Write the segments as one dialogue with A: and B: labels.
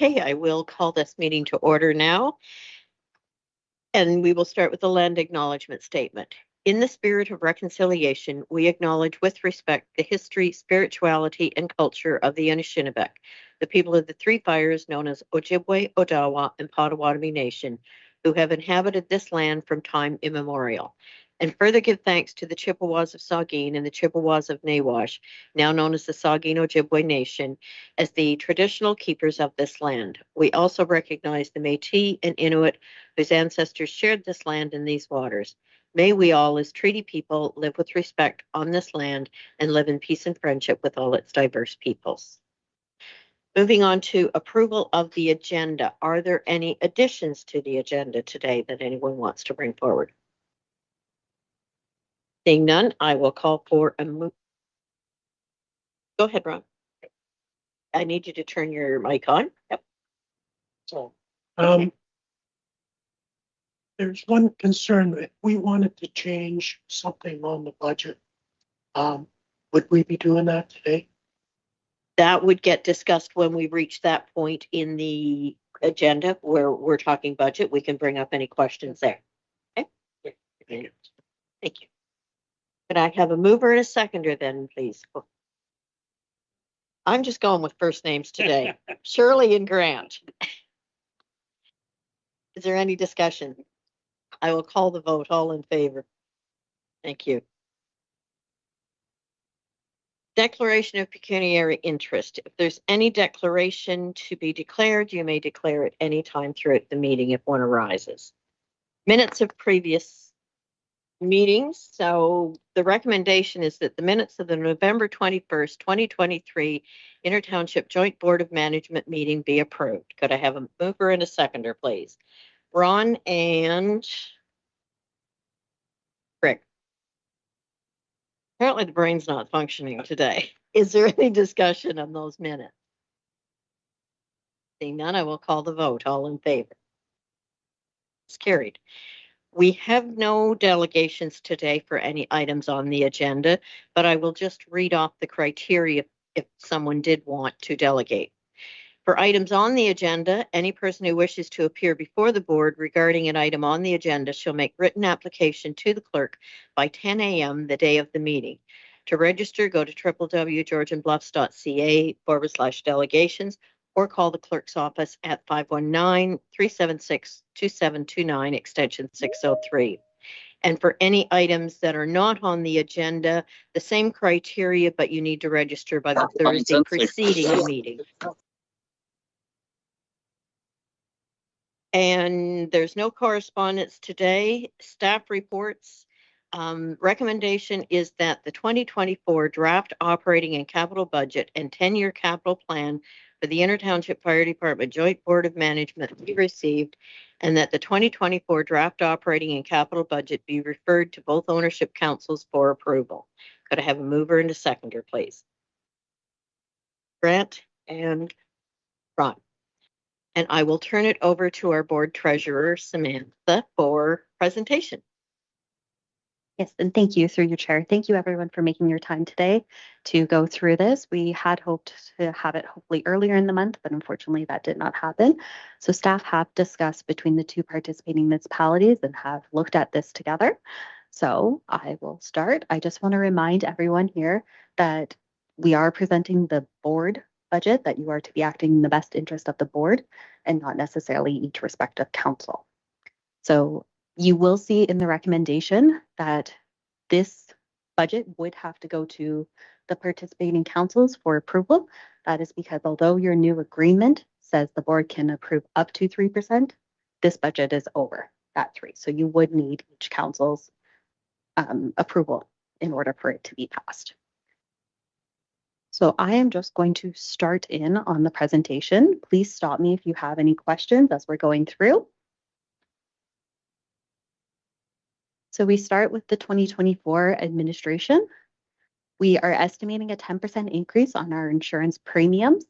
A: Okay, I will call this meeting to order now. And we will start with the land acknowledgement statement. In the spirit of reconciliation, we acknowledge with respect the history, spirituality, and culture of the Anishinaabe, the people of the Three Fires known as Ojibwe, Odawa, and Potawatomi Nation, who have inhabited this land from time immemorial. And further give thanks to the Chippewas of Saugeen and the Chippewas of Nawash, now known as the Saugeen Ojibwe Nation, as the traditional keepers of this land. We also recognize the Métis and Inuit whose ancestors shared this land and these waters. May we all, as treaty people, live with respect on this land and live in peace and friendship with all its diverse peoples. Moving on to approval of the agenda. Are there any additions to the agenda today that anyone wants to bring forward? Seeing none, I will call for a move. Go ahead, Ron. I need you to turn your mic on. Yep.
B: So, there's one concern. If we wanted to change something on the budget, would we be doing that today?
A: That would get discussed when we reach that point in the agenda where we're talking budget. We can bring up any questions there. Okay.
B: Thank you.
A: Thank you. Could I have a mover and a seconder then, please? I'm just going with first names today. Shirley and Grant. Is there any discussion? I will call the vote. All in favor. Thank you. Declaration of pecuniary interest. If there's any declaration to be declared, you may declare it any time throughout the meeting if one arises. Minutes of previous meetings. So the recommendation is that the minutes of the November 21st, 2023 Inter-Township Joint Board of Management meeting be approved. Could I have a mover and a seconder, please? Ron and Rick. Apparently the brain's not functioning today. Is there any discussion on those minutes? Seeing none, I will call the vote. All in favor? It's carried. We have no delegations today for any items on the agenda, but I will just read off the criteria if someone did want to delegate. For items on the agenda, any person who wishes to appear before the board regarding an item on the agenda shall make written application to the clerk by 10 a.m. the day of the meeting. To register, go to www.georgianbluffs.ca/delegations or call the clerk's office at 519-376-2729, extension 603. And for any items that are not on the agenda, the same criteria, but you need to register by the Thursday preceding the meeting. And there's no correspondence today. Staff reports. Recommendation is that the 2024 draft operating and capital budget and 10-year capital plan for the Inter-Township Fire Department Joint Board of Management be received, and that the 2024 draft operating and capital budget be referred to both ownership councils for approval. Could I have a mover and a seconder, please? Grant and Ron. And I will turn it over to our board treasurer, Samantha, for presentation.
C: Yes, and thank you through your chair. Thank you everyone for making your time today to go through this. We had hoped to have it hopefully earlier in the month, but unfortunately that did not happen. So staff have discussed between the two participating municipalities and have looked at this together. So I will start. I just want to remind everyone here that we are presenting the board budget, that you are to be acting in the best interest of the board and not necessarily each respective council. So you will see in the recommendation that this budget would have to go to the participating councils for approval. That is because although your new agreement says the board can approve up to 3%, this budget is over that 3%. So you would need each council's approval in order for it to be passed. So I am just going to start in on the presentation. Please stop me if you have any questions as we're going through. So we start with the 2024 administration. We are estimating a 10% increase on our insurance premiums.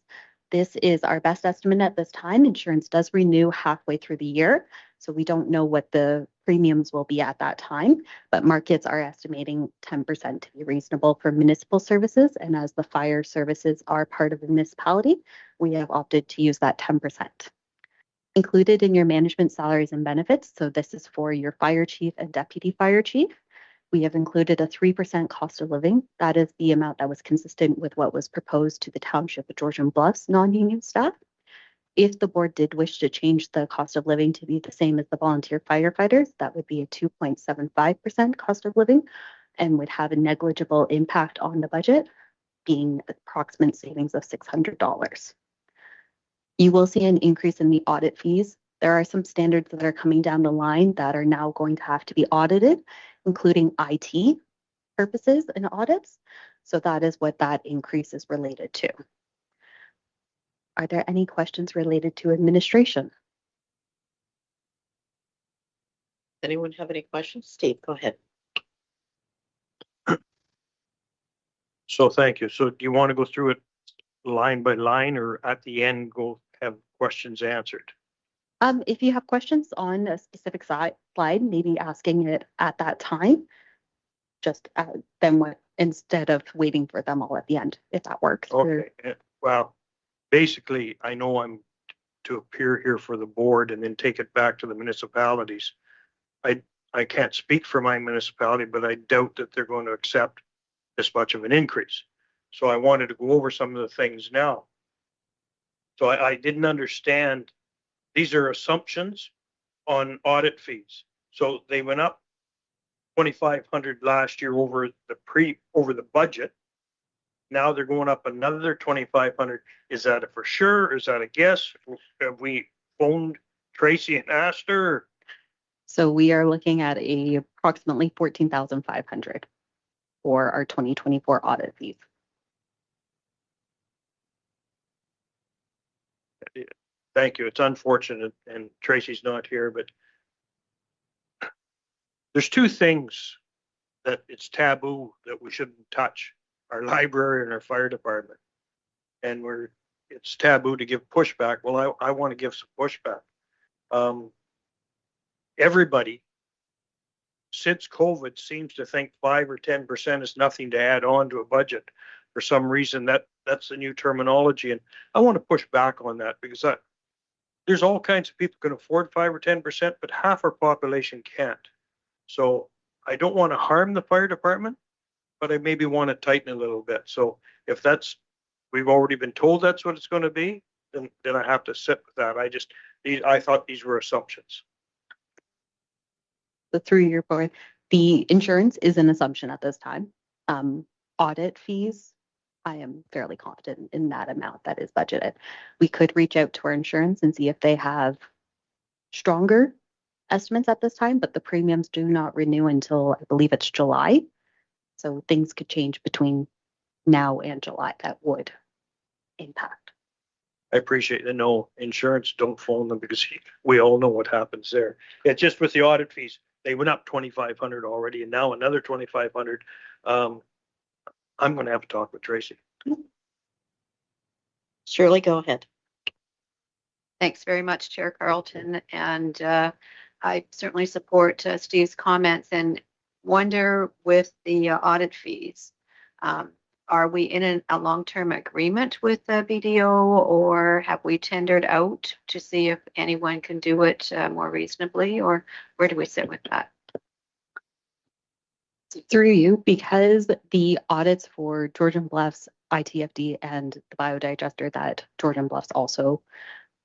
C: This is our best estimate at this time. Insurance does renew halfway through the year, so we don't know what the premiums will be at that time, but markets are estimating 10% to be reasonable for municipal services. And as the fire services are part of the municipality, we have opted to use that 10%. Included in your management salaries and benefits, so this is for your fire chief and deputy fire chief, we have included a 3% cost of living. That is the amount that was consistent with what was proposed to the Township of Georgian Bluffs non-union staff. If the board did wish to change the cost of living to be the same as the volunteer firefighters, that would be a 2.75% cost of living and would have a negligible impact on the budget, being approximate savings of $600. You will see an increase in the audit fees. There are some standards that are coming down the line that are now going to have to be audited, including IT purposes and audits. So that is what that increase is related to. Are there any questions related to administration?
A: Anyone have any questions? Steve, go ahead.
D: So thank you. So do you want to go through it line by line, or at the end go have questions answered?
C: If you have questions on a specific slide, maybe asking it at that time, just then what, instead of waiting for them all at the end, if that works.
D: Okay. Well, basically, I know I'm to appear here for the board and then take it back to the municipalities. I can't speak for my municipality, but I doubt that they're going to accept this much of an increase. So I wanted to go over some of the things now. So I didn't understand. These are assumptions on audit fees. So they went up 2,500 last year over the budget. Now they're going up another 2,500. Is that a for sure? Is that a guess? Have we phoned Tracy and asked her?
C: So we are looking at approximately 14,500 for our 2024 audit fees.
D: Thank you. It's unfortunate, and Tracy's not here, but there's two things that it's taboo that we shouldn't touch: our library and our fire department. And it's taboo to give pushback. Well, I want to give some pushback. Everybody since COVID seems to think 5 or 10% is nothing to add on to a budget. For some reason, that's the new terminology, and I want to push back on that, because there's all kinds of people who can afford 5 or 10%, but half our population can't. So I don't want to harm the fire department, but I maybe want to tighten a little bit. So if we've already been told that's what it's going to be, then I have to sit with that. I thought these were assumptions.
C: So through your board, the insurance is an assumption at this time. Audit fees, I am fairly confident in that amount that is budgeted. We could reach out to our insurance and see if they have stronger estimates at this time, but the premiums do not renew until, I believe it's July. So things could change between now and July that would impact.
D: I appreciate the no insurance. Don't phone them, because we all know what happens there. It's just with the audit fees. They went up 2,500 already, and now another 2,500. I'm going to have to talk with Tracy.
A: Shirley, go ahead.
E: Thanks very much, Chair Carlton. And I certainly support Steve's comments and wonder with the audit fees, are we in a long-term agreement with the BDO, or have we tendered out to see if anyone can do it more reasonably, or where do we sit with that?
C: Through you, because the audits for Georgian Bluffs, ITFD, and the biodigester that Georgian Bluffs also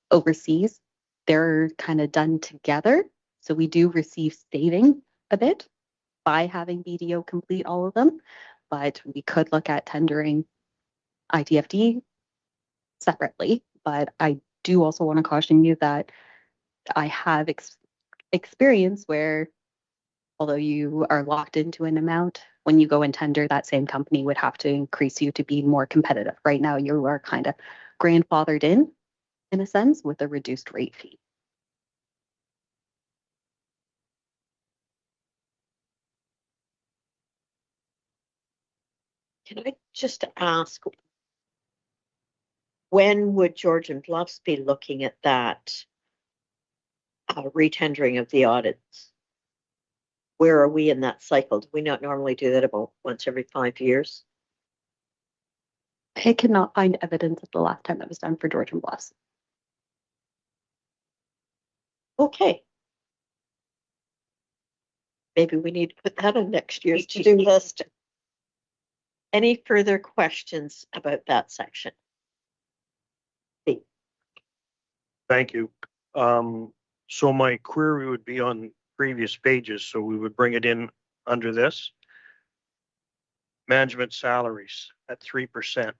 C: oversees, they're kind of done together. So we do receive saving a bit by having BDO complete all of them, but we could look at tendering ITFD separately. But I do also want to caution you that I have experience where, although you are locked into an amount, when you go and tender, that same company would have to increase you to be more competitive. Right now, you are kind of grandfathered in a sense, with a reduced rate fee.
A: Can I just ask, when would George and Bluffs be looking at that retendering of the audits? Where are we in that cycle? Do we not normally do that about once every 5 years?
C: I cannot find evidence of the last time that was done for George and Bluffs.
A: Okay. Maybe we need to put that on next year's to-do list. Any further questions about that section?
D: Thank you. So my query would be on previous pages, so we would bring it in under this. Management salaries at 3%.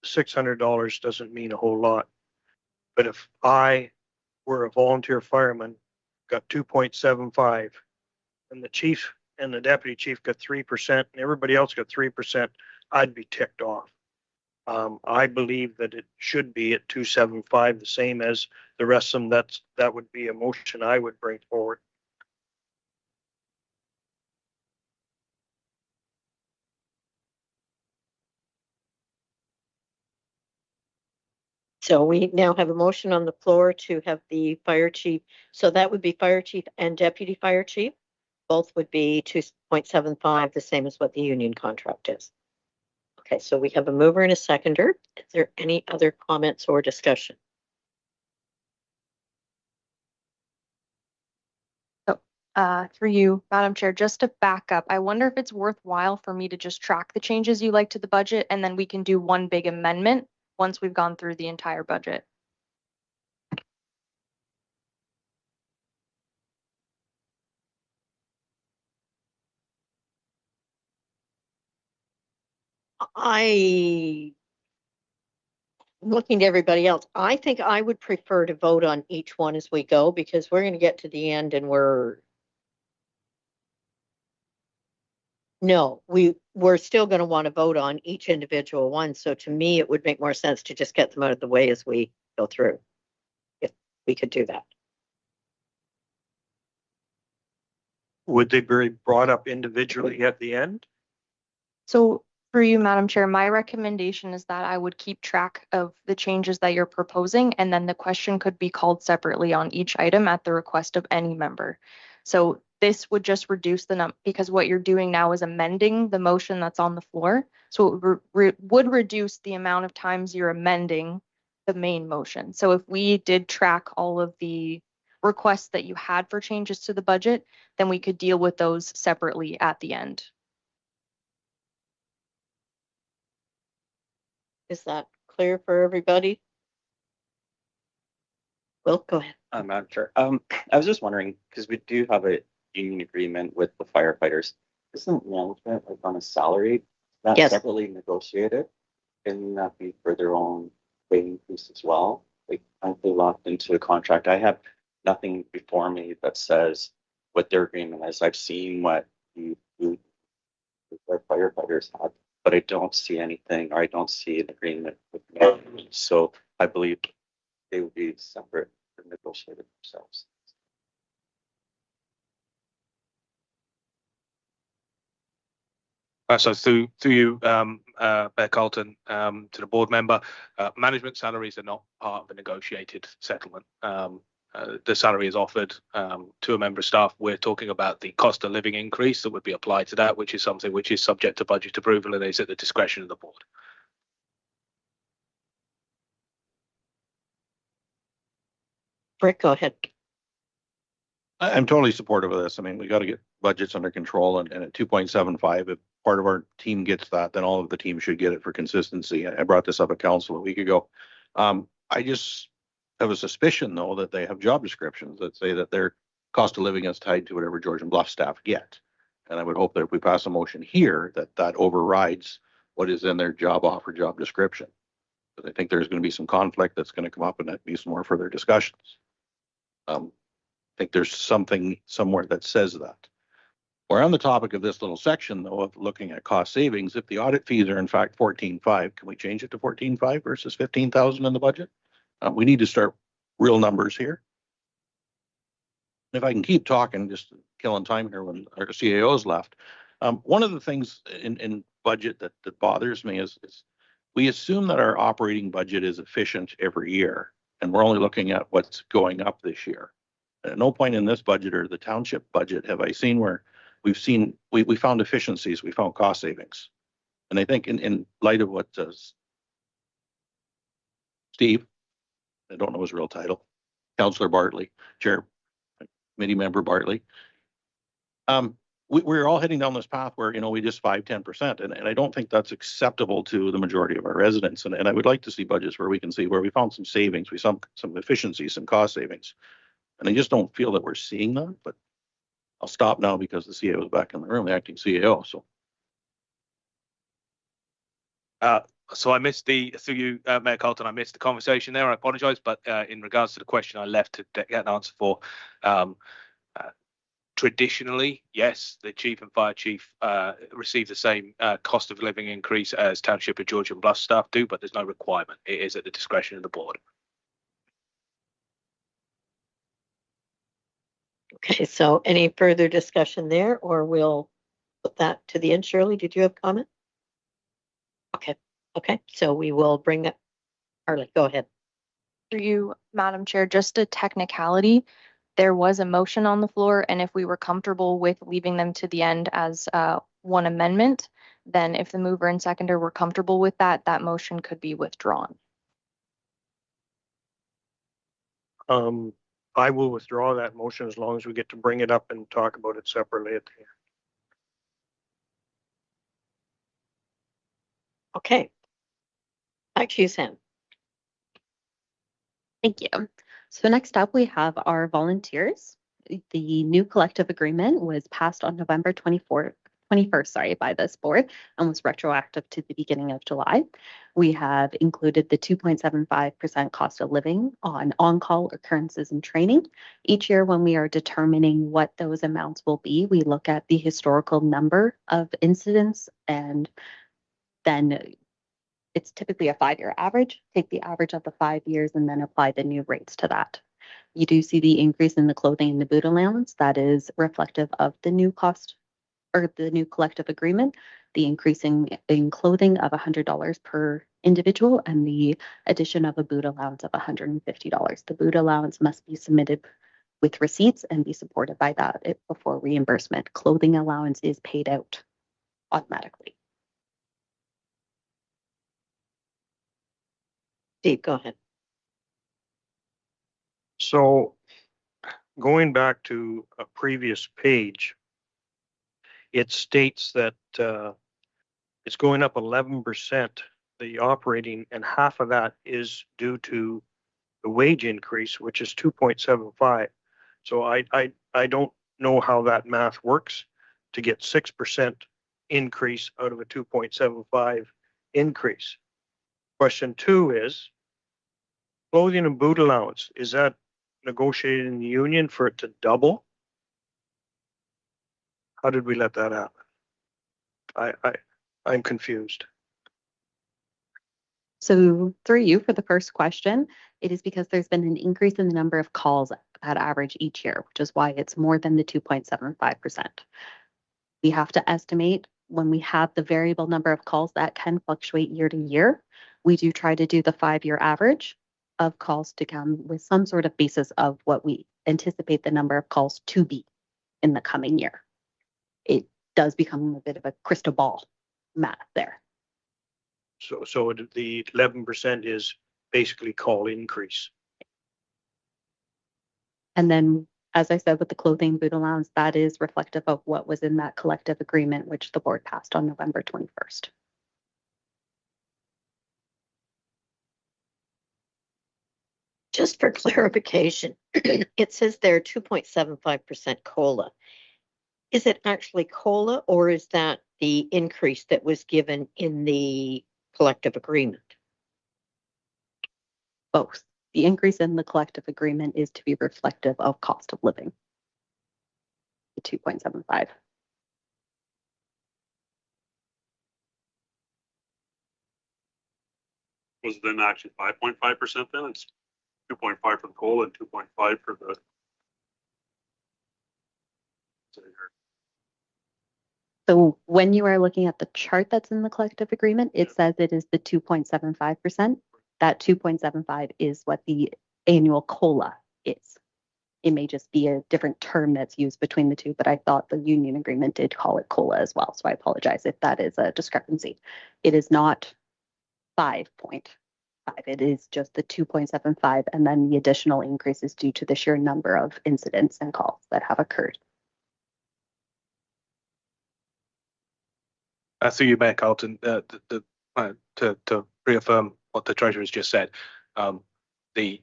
D: $600 doesn't mean a whole lot. But if I were a volunteer fireman, got 2.75, and the chief and the deputy chief got 3%, and everybody else got 3%, I'd be ticked off. I believe that it should be at 275, the same as the rest of them. That would be a motion I would bring forward.
A: So we now have a motion on the floor to have the fire chief. So that would be fire chief and deputy fire chief. Both would be 2.75, the same as what the union contract is. Okay, so we have a mover and a seconder. Is there any other comments or discussion?
F: Through you, Madam Chair, just to back up, I wonder if it's worthwhile for me to just track the changes you like to the budget, and then we can do one big amendment once we've gone through the entire budget.
A: Looking to everybody else, I think I would prefer to vote on each one as we go, because we're going to get to the end and we're still going to want to vote on each individual one. So to me, it would make more sense to just get them out of the way as we go through, if we could do that.
D: Would they be brought up individually at the end?
F: So for you, Madam Chair, my recommendation is that I would keep track of the changes that you're proposing, and then the question could be called separately on each item at the request of any member. So this would just reduce the number, because what you're doing now is amending the motion that's on the floor. So it would reduce the amount of times you're amending the main motion. So if we did track all of the requests that you had for changes to the budget, then we could deal with those separately at the end.
A: Is that clear for everybody? Will, go ahead.
G: Madam Chair, I was just wondering, because we do have a union agreement with the firefighters. Isn't management like on a salary that's
A: Yes.
G: separately negotiated? Can that be for their own pay increase as well? Like, aren't they locked into a contract? I have nothing before me that says what their agreement is. I've seen what their firefighters have, but I don't see anything, or I don't see an agreement with management. So I believe they would be separate and negotiated themselves.
H: So through you, Mayor Carlton, to the board member, management salaries are not part of a negotiated settlement. The salary is offered to a member of staff. We're talking about the cost of living increase that would be applied to that, which is something which is subject to budget approval and is at the discretion of the board.
A: Rick, go ahead.
I: I'm totally supportive of this. I mean, we got to get budgets under control, and at 2.75, if part of our team gets that, then all of the team should get it for consistency. I brought this up at council a week ago. I just have a suspicion, though, that they have job descriptions that say that their cost of living is tied to whatever George and Bluff staff get. And I would hope that if we pass a motion here, that overrides what is in their job offer, job description. But I think there's going to be some conflict that's going to come up, and that needs some more further discussions. I think there's something somewhere that says that. We're on the topic of this little section, though, of looking at cost savings. If the audit fees are in fact 14.5, can we change it to 14.5 versus 15,000 in the budget? We need to start real numbers here. If I can keep talking, just killing time here when our CAO's left. One of the things in budget that bothers me is we assume that our operating budget is efficient every year, and we're only looking at what's going up this year. At no point in this budget or the township budget have I seen where we found efficiencies, we found cost savings. And I think in light of what Steve, I don't know his real title, Councillor Bartley, Chair, Committee Member Bartley, we're all heading down this path where, we just 5-10%. And I don't think that's acceptable to the majority of our residents. And I would like to see budgets where we can see where we found some savings, some efficiencies, some cost savings. And I just don't feel that we're seeing that, but I'll stop now because the CAO is back in the room, the acting CAO. So.
H: So I missed through you, Mayor Carlton, I missed the conversation there. I apologize, but in regards to the question I left to get an answer for, traditionally, yes, the chief and fire chief receive the same cost of living increase as Township of Georgian Bluff staff do, but there's no requirement. It is at the discretion of the board.
A: Okay, so any further discussion there, or we'll put that to the end? Shirley, did you have comment? Okay, so we will bring that. Harley, go ahead.
F: For you, Madam Chair, just a technicality. There was a motion on the floor, and if we were comfortable with leaving them to the end as one amendment, then if the mover and seconder were comfortable with that, that motion could be withdrawn.
D: I will withdraw that motion as long as we get to bring it up and talk about it separately at the end.
A: Okay. Back to you, Sam.
C: Thank you. So next up, we have our volunteers. The new collective agreement was passed on November 21st, by this board and was retroactive to the beginning of July. We have included the 2.75% cost of living on-call occurrences and training. Each year when we are determining what those amounts will be, we look at the historical number of incidents, and then it's typically a 5-year average. Take the average of the 5 years and then apply the new rates to that. You do see the increase in the clothing and the boot allowance. That is reflective of the new cost or the new collective agreement, the increasing in clothing of $100 per individual and the addition of a boot allowance of $150. The boot allowance must be submitted with receipts and be supported by that before reimbursement. Clothing allowance is paid out automatically.
A: Steve, go ahead.
D: So going back to a previous page, it states that it's going up 11%, the operating, and half of that is due to the wage increase, which is 2.75. So I don't know how that math works to get 6% increase out of a 2.75 increase. Question 2 is clothing and boot allowance. Is that negotiated in the union for it to double? How did we let that happen? I'm confused.
C: So through you for the first question, it is because there's been an increase in the number of calls at average each year, which is why it's more than the 2.75%. We have to estimate when we have the variable number of calls that can fluctuate year to year. We do try to do the 5-year average of calls to come with some sort of basis of what we anticipate the number of calls to be in the coming year. It does become a bit of a crystal ball math there.
D: So the 11% is basically call increase.
C: And then, as I said, with the clothing boot allowance, that is reflective of what was in that collective agreement, which the board passed on November 21st.
A: Just for clarification, it says there 2.75% COLA. Is it actually COLA, or is that the increase that was given in the collective agreement?
C: Both. The increase in the collective agreement is to be reflective of cost of living. The 2.75.
J: Was then actually 5.5% then? It's 2.5 for the COLA and 2.5 for the.
C: So when you are looking at the chart that's in the collective agreement, it says it is the 2.75%. That 2.75 is what the annual COLA is. It may just be a different term that's used between the two, but I thought the union agreement did call it COLA as well. So I apologize if that is a discrepancy. It is not 5.5. It is just the 2.75, and then the additional increases due to the sheer number of incidents and calls that have occurred.
H: Through you, Mayor Carlton, to reaffirm what the treasurer has just said, the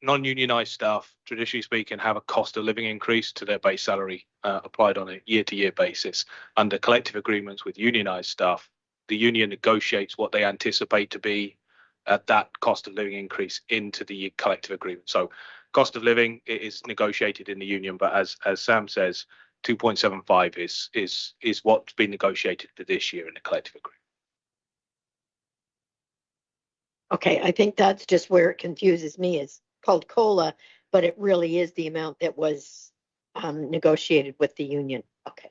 H: non-unionized staff, traditionally speaking, have a cost of living increase to their base salary applied on a year-to-year basis. Under collective agreements with unionized staff, the union negotiates what they anticipate to be that cost of living increase into the collective agreement. So cost of living is negotiated in the union, but as Sam says, 2.75 is what's been negotiated for this year in the collective agreement.
A: Okay, I think that's just where it confuses me. It's called COLA, but it really is the amount that was negotiated with the union. Okay.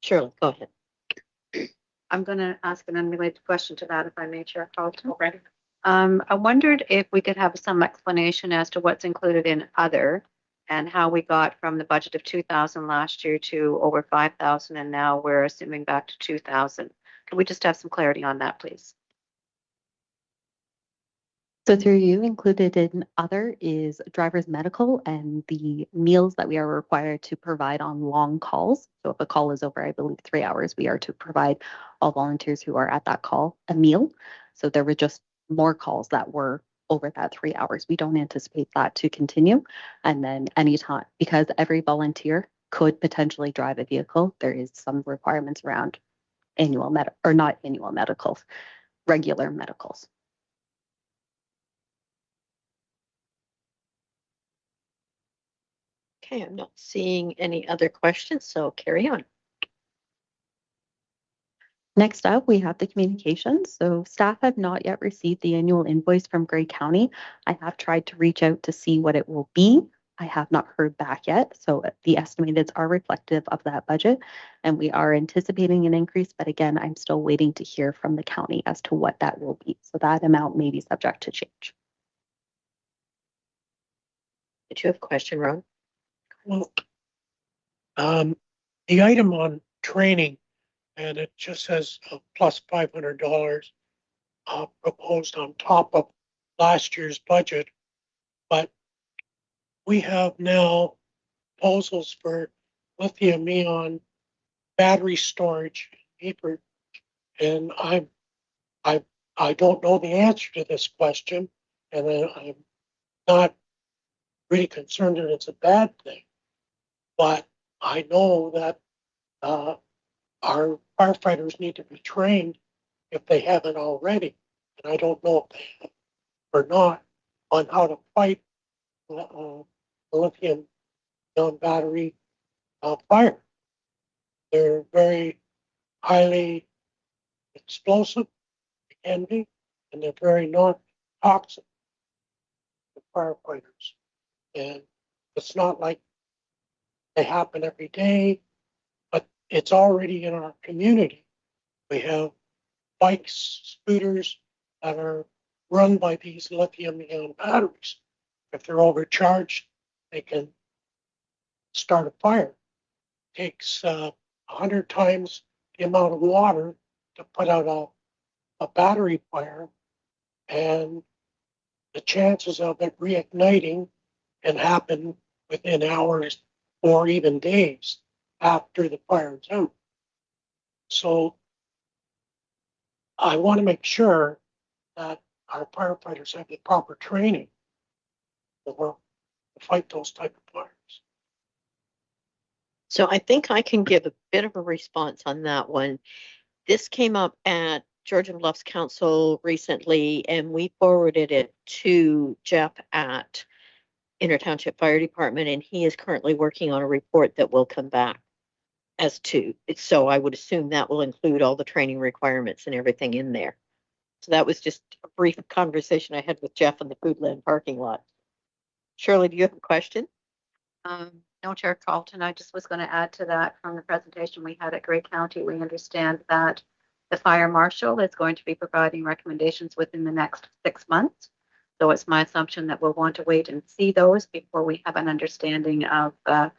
A: Shirley, go ahead.
E: I'm going to ask an unrelated question to that, if I may, Chair Carlton. I wondered if we could have some explanation as to what's included in other and how we got from the budget of 2,000 last year to over 5,000, and now we're assuming back to 2,000. Can we just have some clarity on that, please?
C: So through you, included in other is driver's medical and the meals that we are required to provide on long calls. So if a call is over, I believe 3 hours, we are to provide all volunteers who are at that call a meal. So there were just more calls that were over that 3 hours. We don't anticipate that to continue. And then anytime, because every volunteer could potentially drive a vehicle, there is some requirements around not annual medicals, regular medicals.
A: Okay, I'm not seeing any other questions, so carry on.
C: Next up, we have the communications. So staff have not yet received the annual invoice from Grey County. I have tried to reach out to see what it will be. I have not heard back yet. So the estimates are reflective of that budget, and we are anticipating an increase. But again, I'm still waiting to hear from the county as to what that will be. So that amount may be subject to change.
A: Did you have a question, Ron?
B: Well, the item on training, and it just says plus $500 proposed on top of last year's budget, but we have now proposals for lithium-ion battery storage paper, and I don't know the answer to this question, and I'm not really concerned that it's a bad thing, but I know that our firefighters need to be trained if they haven't already, and I don't know if they have or not on how to fight lithium-ion battery fire. They're very highly explosive, they can be, and they're very non-toxic to firefighters. And it's not like they happen every day, but it's already in our community. We have bikes, scooters that are run by these lithium-ion batteries. If they're overcharged, they can start a fire. It takes 100 times the amount of water to put out a battery fire, and the chances of it reigniting can happen within hours or even days after the fire is out. So I want to make sure that our firefighters have the proper training to fight those type of fires.
A: So I think I can give a bit of a response on that one. This came up at Georgian Bluffs Council recently, and we forwarded it to Jeff at Township Fire Department, and he is currently working on a report that will come back as to it. So I would assume that will include all the training requirements and everything in there. So that was just a brief conversation I had with Jeff in the Foodland parking lot. Shirley, do you have a question?
E: No, Chair Carlton, I just was going to add to that from the presentation we had at Grey County. We understand that the fire marshal is going to be providing recommendations within the next 6 months. So it's my assumption that we'll want to wait and see those before we have an understanding of the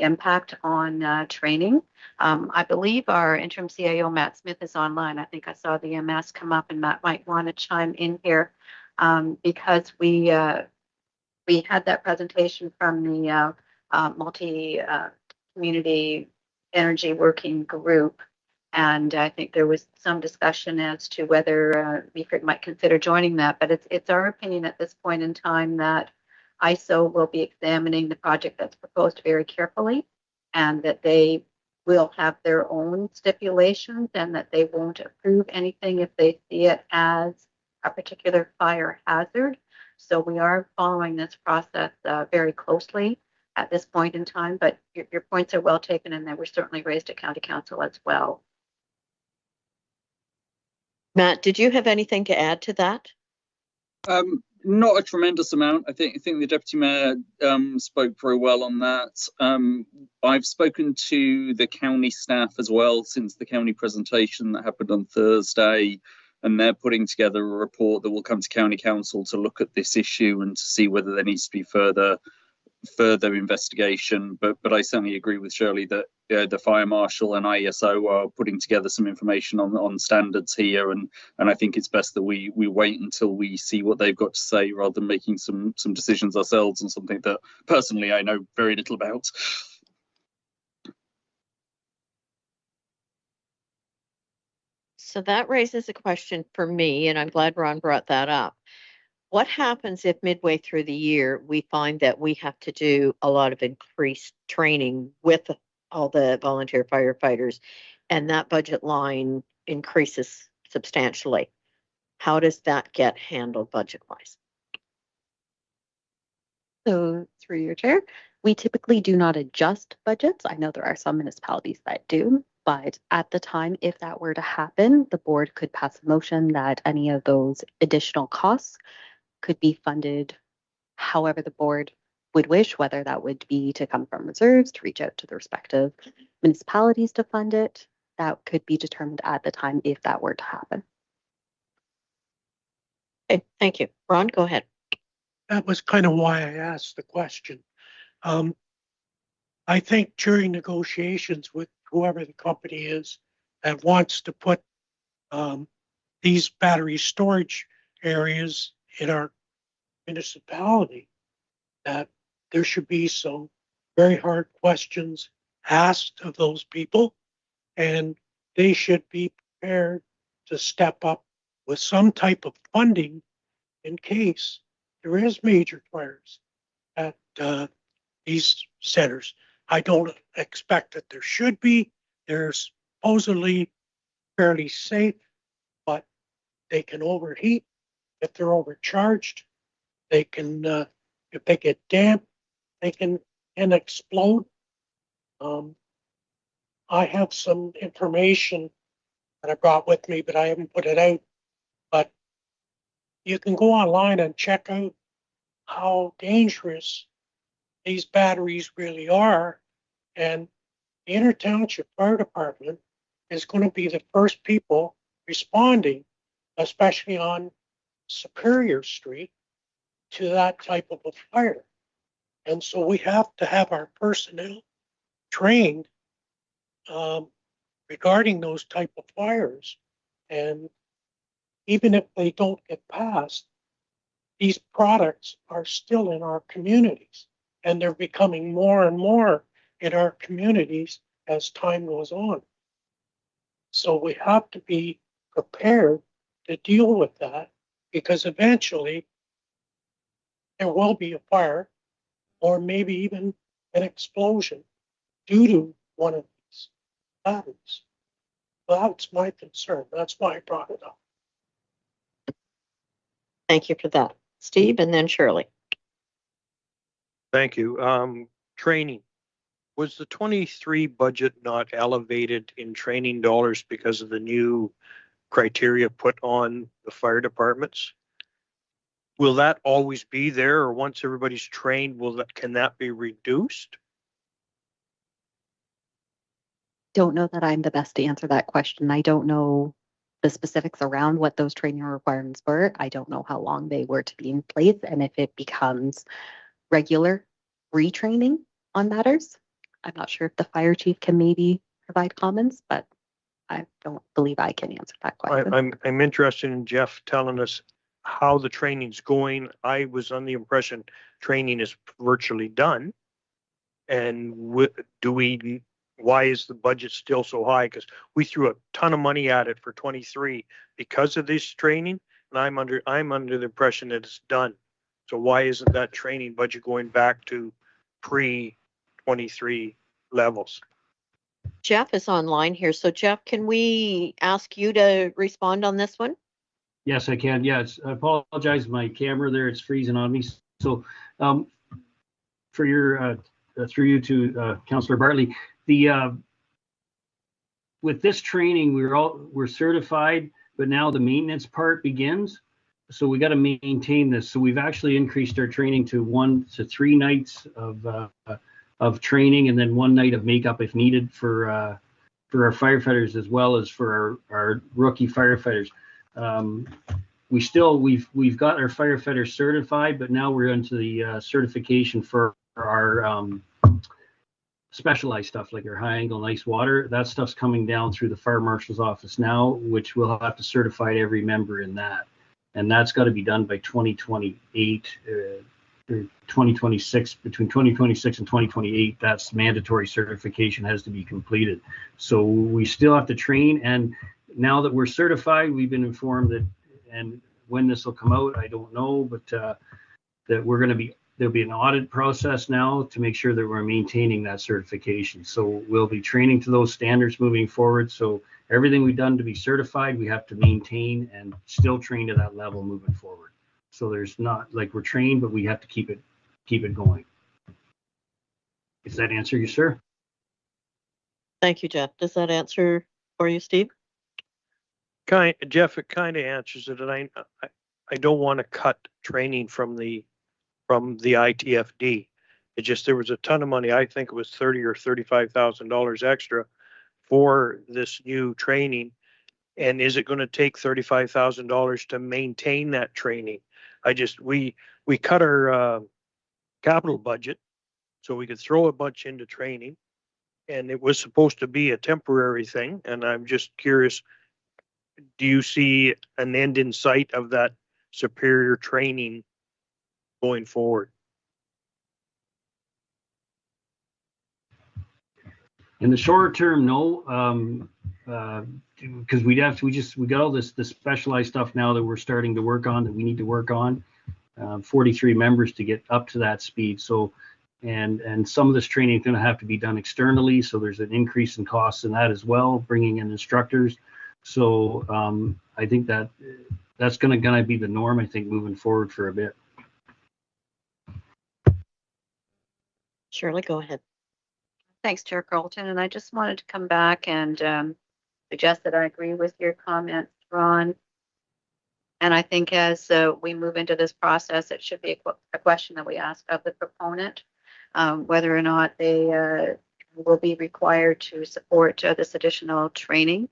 E: impact on training. I believe our interim CIO, Matt Smith, is online. I think I saw the MS come up, and Matt might want to chime in here because we had that presentation from the multi-community energy working group. And I think there was some discussion as to whether Meaford might consider joining that. But it's our opinion at this point in time that ISO will be examining the project that's proposed very carefully, and that they will have their own stipulations, and that they won't approve anything if they see it as a particular fire hazard. So we are following this process very closely at this point in time, but your points are well taken, and they were certainly raised at County Council as well.
A: Matt, did you have anything to add to that?
K: Not a tremendous amount. I think the Deputy Mayor spoke very well on that. I've spoken to the county staff as well since the county presentation that happened on Thursday, and they're putting together a report that will come to County Council to look at this issue and to see whether there needs to be further investigation. But I certainly agree with Shirley that the Fire Marshal and ISO are putting together some information on standards here, and I think it's best that we wait until we see what they've got to say rather than making some decisions ourselves on something that personally I know very little about.
A: So that raises a question for me, and I'm glad Ron brought that up. What happens if midway through the year we find that we have to do a lot of increased training with all the volunteer firefighters and that budget line increases substantially? How does that get handled budget-wise?
C: So through your chair, we typically do not adjust budgets. I know there are some municipalities that do, but at the time, if that were to happen, the board could pass a motion that any of those additional costs could be funded however the board would wish, whether that would be to come from reserves, to reach out to the respective municipalities to fund it. That could be determined at the time if that were to happen.
A: Okay, thank you. Ron, go ahead.
B: That was kind of why I asked the question. I think during negotiations with whoever the company is that wants to put these battery storage areas in our municipality, that there should be some very hard questions asked of those people, and they should be prepared to step up with some type of funding in case there is major fires at these centers. I don't expect that there should be. They're supposedly fairly safe, but they can overheat if they're overcharged. They can, if they get damp, they can explode. I have some information that I brought with me, but I haven't put it out. But you can go online and check out how dangerous these batteries really are. And the Inner Township Fire Department is going to be the first people responding, especially on Superior Street, to that type of a fire. And so we have to have our personnel trained regarding those type of fires. And even if they don't get passed, these products are still in our communities, and they're becoming more and more in our communities as time goes on. So we have to be prepared to deal with that, because eventually there will be a fire or maybe even an explosion due to one of these batteries. That's my concern. That's why I brought it up.
A: Thank you for that. Steve, and then Shirley.
D: Thank you. Training. Was the 23 budget not elevated in training dollars because of the new criteria put on the fire departments? will that always be there, or once everybody's trained, can that be reduced?
C: Don't know that I'm the best to answer that question. I don't know the specifics around what those training requirements were. I don't know how long they were to be in place and if it becomes regular retraining on matters. I'm not sure if the fire chief can maybe provide comments, but I don't believe I can answer that question.
D: I'm interested in Jeff telling us how the training's going. I was on the impression training is virtually done. And why is the budget still so high? Because we threw a ton of money at it for 23 because of this training, and I'm under the impression that it's done. So why isn't that training budget going back to pre-23 levels?
A: Jeff is online here. So Jeff, can we ask you to respond on this one?
L: Yes, I can. Yes, I apologize. My camera there, it's freezing on me. So for your, through you to Councillor Bartley, with this training, we're certified, but now the maintenance part begins. So we got to maintain this. So we've actually increased our training to 1 to 3 nights of training, and then 1 night of makeup if needed for our firefighters as well as for our rookie firefighters. We've got our firefighters certified, but now we're into the certification for our specialized stuff like our high angle and ice water. That stuff's coming down through the fire marshal's office now, which we'll have to certify every member in that. And that's got to be done by 2028 or 2026. Between 2026 and 2028, that's mandatory certification has to be completed. So we still have to train. And now that we're certified, we've been informed that, and when this will come out, I don't know, but that there'll be an audit process now to make sure that we're maintaining that certification. So we'll be training to those standards moving forward. So everything we've done to be certified, we have to maintain and still train to that level moving forward. So there's not like we're trained, but we have to keep it going. Does that answer you, sir?
A: Thank you, Jeff. Does that answer for you, Steve?
D: Jeff, it kind of answers it, and I don't want to cut training from the ITFD. It just, there was a ton of money. I think it was $30,000 or $35,000 extra for this new training. And is it going to take $35,000 to maintain that training? We cut our capital budget so we could throw a bunch into training, and it was supposed to be a temporary thing. And I'm just curious, do you see an end in sight of that superior training going forward?
L: In the short term, no, because we got all this specialized stuff now that we're starting to work on, that we need to work on. 43 members to get up to that speed. So, and some of this training is going to have to be done externally. So there's an increase in costs in that as well, bringing in instructors. So I think that's going to be the norm, I think, moving forward for a bit.
A: Shirley, go ahead.
E: Thanks, Chair Carlton. And I just wanted to come back and suggest that I agree with your comments, Ron. And I think as we move into this process, it should be a question that we ask of the proponent, whether or not they will be required to support this additional training.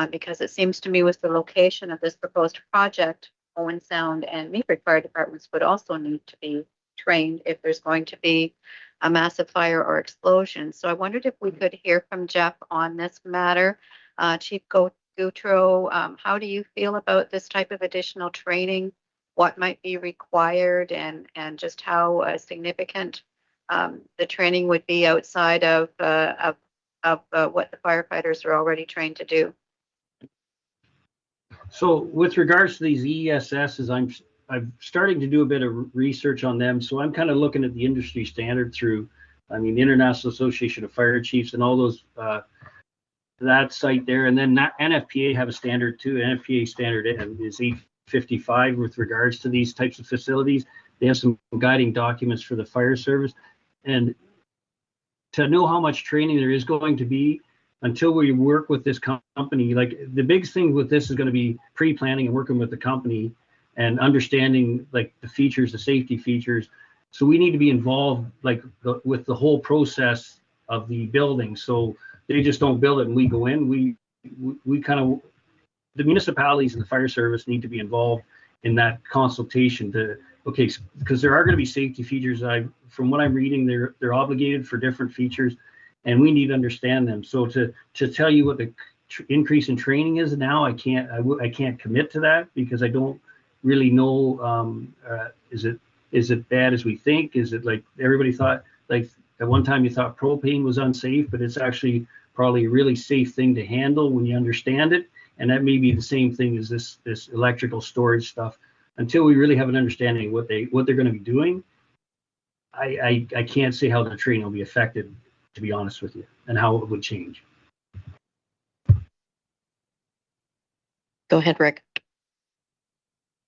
E: Because it seems to me with the location of this proposed project, Owen Sound and Meaford Fire Departments would also need to be trained if there's going to be a massive fire or explosion. So I wondered if we could hear from Jeff on this matter. Chief Goutreau, how do you feel about this type of additional training? What might be required, and just how significant the training would be outside of what the firefighters are already trained to do?
L: So with regards to these ESSs, I'm starting to do a bit of research on them. So I'm kind of looking at the industry standard through, the International Association of Fire Chiefs and all those, that site there. And then NFPA have a standard too. NFPA standard is 855 with regards to these types of facilities. They have some guiding documents for the fire service. And to know how much training there is going to be until we work with this company, like the big thing with this is going to be pre-planning and working with the company and understanding like the features, the safety features. So we need to be involved like with the whole process of the building. So they just don't build it and we go in. We kind of, the municipalities and the fire service need to be involved in that consultation to, okay, because there are going to be safety features. From what I'm reading, they're obligated for different features, and we need to understand them. So to tell you what the increase in training is now, I can't commit to that because I don't really know. Is it bad as we think? Is it like everybody thought? Like at one time you thought propane was unsafe, but it's actually probably a really safe thing to handle when you understand it. And that may be the same thing as this electrical storage stuff. Until we really have an understanding of what they're going to be doing, I can't say how the training will be affected, to be honest with you, and how it would change.
A: Go ahead, Rick.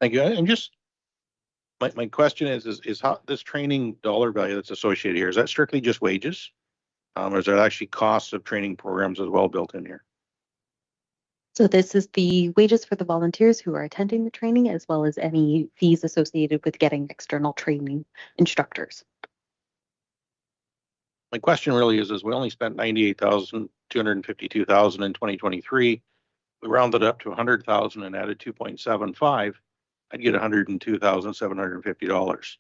I: Thank you. And just my question is how this training dollar value that's associated here, is that strictly just wages? Or is there actually costs of training programs as well built in here?
C: So this is the wages for the volunteers who are attending the training, as well as any fees associated with getting external training instructors.
I: My question really is we only spent $98,252,000 in 2023. We rounded up to $100,000 and added 2.75. I'd get $102,750.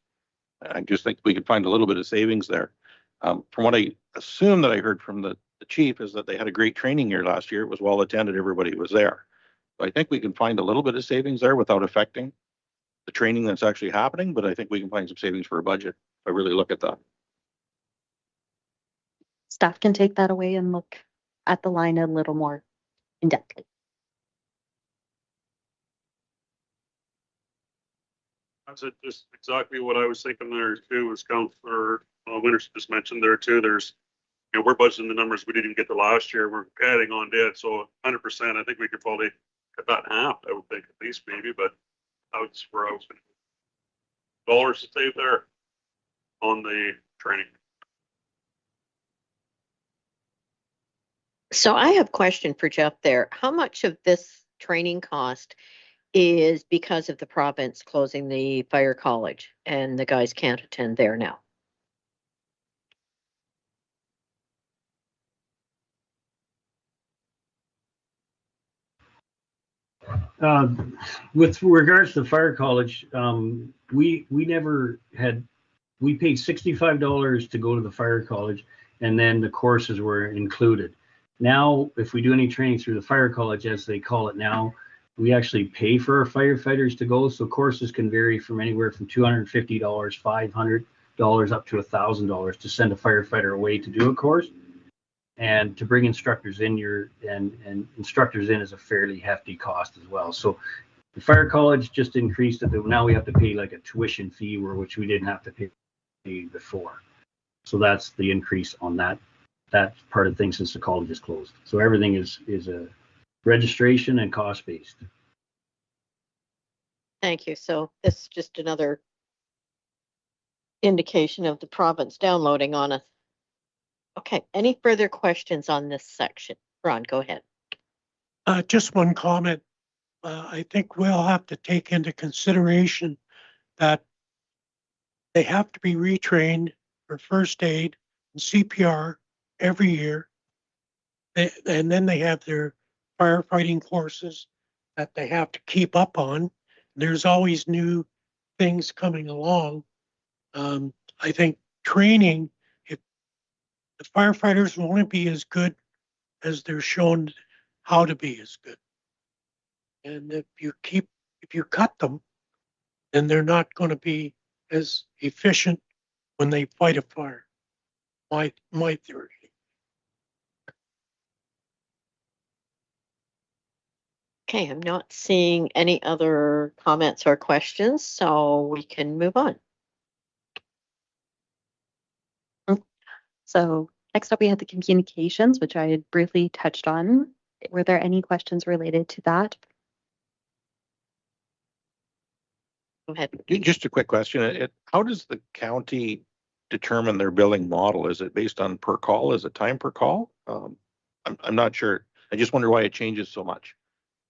I: I just think we could find a little bit of savings there. From what I assume that I heard from the chief is that they had a great training year last year. It was well attended. Everybody was there. So I think we can find a little bit of savings there without affecting the training that's actually happening. But I think we can find some savings for a budget if I really look at that.
C: Staff can take that away and look at the line a little more in depth.
J: That's just exactly what I was thinking there too, as Councillor Winters just mentioned there too. There's, we're budgeting the numbers we didn't even get to last year. We're adding on to it. So 100%, I think we could probably cut that in half, I would think at least maybe, but that's where I was going to dollars to save there on the training.
A: So I have a question for Jeff there. How much of this training cost is because of the province closing the fire college and the guys can't attend there now?
L: With regards to the fire college, we paid $65 to go to the fire college, and then the courses were included. Now, if we do any training through the fire college, as they call it now, we actually pay for our firefighters to go. So courses can vary from anywhere from $250, $500 up to $1,000 to send a firefighter away to do a course. And to bring instructors in, and instructors in is a fairly hefty cost as well. So the fire college just increased it. Now we have to pay like a tuition fee, which we didn't have to pay before. So that's the increase on that part of things since the college is closed. So everything is a registration and cost based.
A: Thank you. So this is just another indication of the province downloading on us. Okay, any further questions on this section? Ron, go ahead.
B: Just one comment. I think we'll have to take into consideration that they have to be retrained for first aid and CPR every year. And then they have their firefighting courses that they have to keep up on. There's always new things coming along. I think training, if the firefighters will only be as good as they're shown how to be as good. And if you cut them, then they're not going to be as efficient when they fight a fire. My theory.
A: Okay, I'm not seeing any other comments or questions, so we can move on.
C: So next up, we had the communications, which I had briefly touched on. Were there any questions related to that?
A: Go ahead.
I: Just a quick question. How does the county determine their billing model? Is it based on per call? Is it time per call? I'm not sure. I just wonder why it changes so much.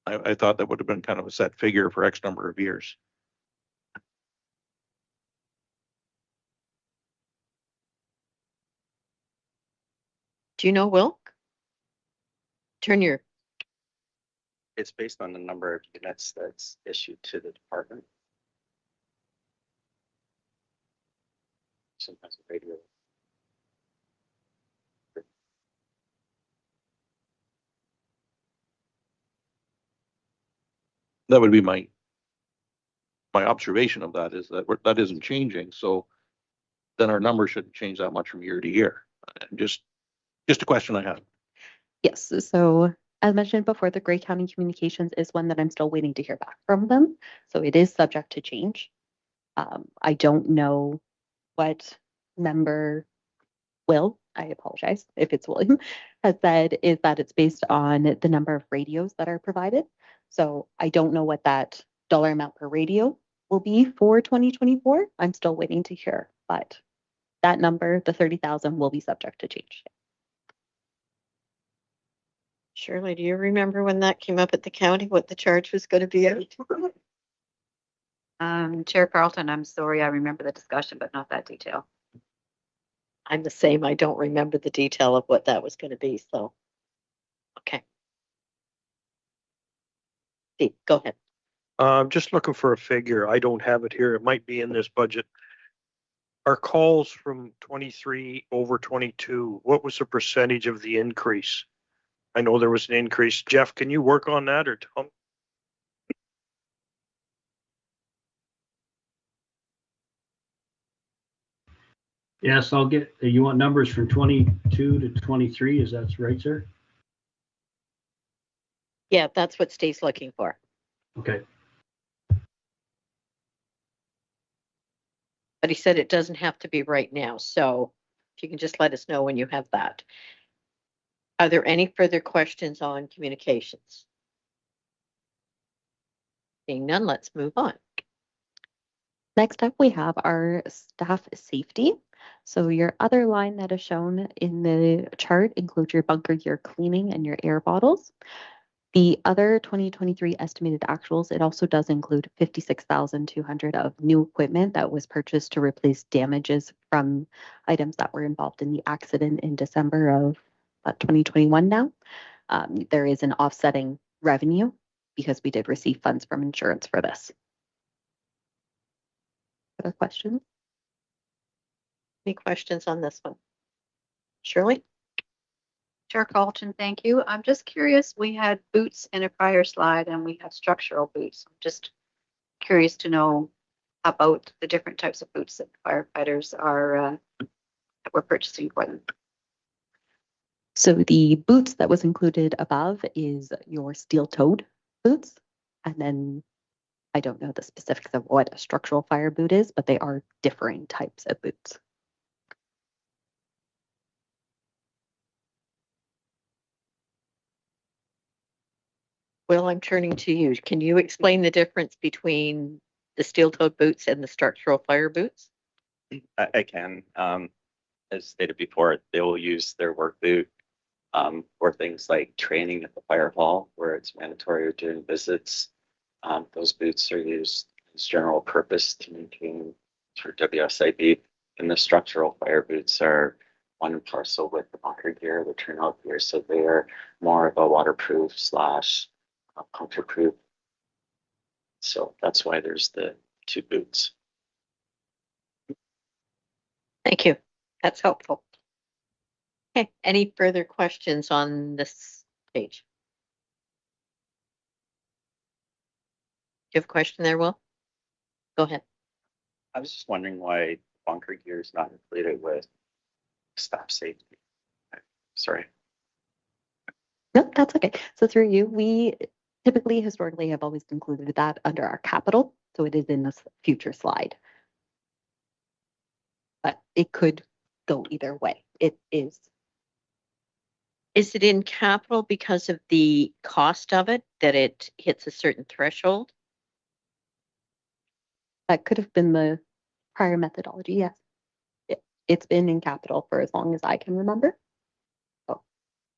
I: I thought that would have been kind of a set figure for X number of years.
A: Do you know, Will? Turn your,
G: It's based on the number of units that's issued to the department. Sometimes the radio.
I: That would be my observation of that is that that isn't changing, so then our number shouldn't change that much from year to year. Just a question I have.
C: Yes, so as mentioned before, the Grey County Communications is one that I'm still waiting to hear back from them. So it is subject to change. I don't know what member I apologize if it's William, has said is that it's based on the number of radios that are provided. So I don't know what that dollar amount per radio will be for 2024. I'm still waiting to hear, but that number, the 30,000, will be subject to change.
A: Shirley, do you remember when that came up at the county, what the charge was going to be out?
E: Chair Carlton, I'm sorry, I remember the discussion, but not that detail.
A: I'm the same. I don't remember the detail of what that was going to be. So, okay. Steve, go ahead.
D: I'm just looking for a figure. I don't have it here. It might be in this budget. Our calls from 23 over 22, what was the percentage of the increase? I know there was an increase. Jeff, can you work on that or Tom?
L: Yes, I'll get, you want numbers from 22 to 23, is that right, sir?
A: Yeah, that's what Steve's looking for.
L: Okay.
A: But he said it doesn't have to be right now. So if you can just let us know when you have that. Are there any further questions on communications? Seeing none, let's move on.
C: Next up, we have our staff safety. So your other line that is shown in the chart includes your bunker gear cleaning and your air bottles. The other 2023 estimated actuals, it also does include 56,200 of new equipment that was purchased to replace damages from items that were involved in the accident in December of 2021 now. There is an offsetting revenue because we did receive funds from insurance for this. Other questions?
A: Any questions on this one? Shirley?
E: Chair Carlton, thank you. I'm just curious, we had boots in a prior slide and we have structural boots. I'm just curious to know about the different types of boots that firefighters are that we're purchasing for them.
C: So the boots that was included above is your steel-toed boots. And then I don't know the specifics of what a structural fire boot is, but they are differing types of boots.
A: Will, I'm turning to you. Can you explain the difference between the steel-toed boots and the structural fire boots?
G: I can. As stated before, they will use their work boot for things like training at the fire hall, where it's mandatory or doing visits. Those boots are used as general purpose to maintain for WSIB, and the structural fire boots are one and parcel with the bunker gear, the turnout gear, so they are more of a waterproof slash puncture proof. So that's why there's the two boots.
A: Thank you. That's helpful. Okay, any further questions on this page? Do you have a question there, Will? Go ahead.
G: I was just wondering why bunker gear is not included with staff safety. Sorry.
C: Nope, that's okay. So through you, we typically historically have always included that under our capital. So it is in this future slide. But it could go either way. It is.
A: Is it in capital because of the cost of it, that it hits a certain threshold?
C: That could have been the prior methodology, yes. It's been in capital for as long as I can remember. So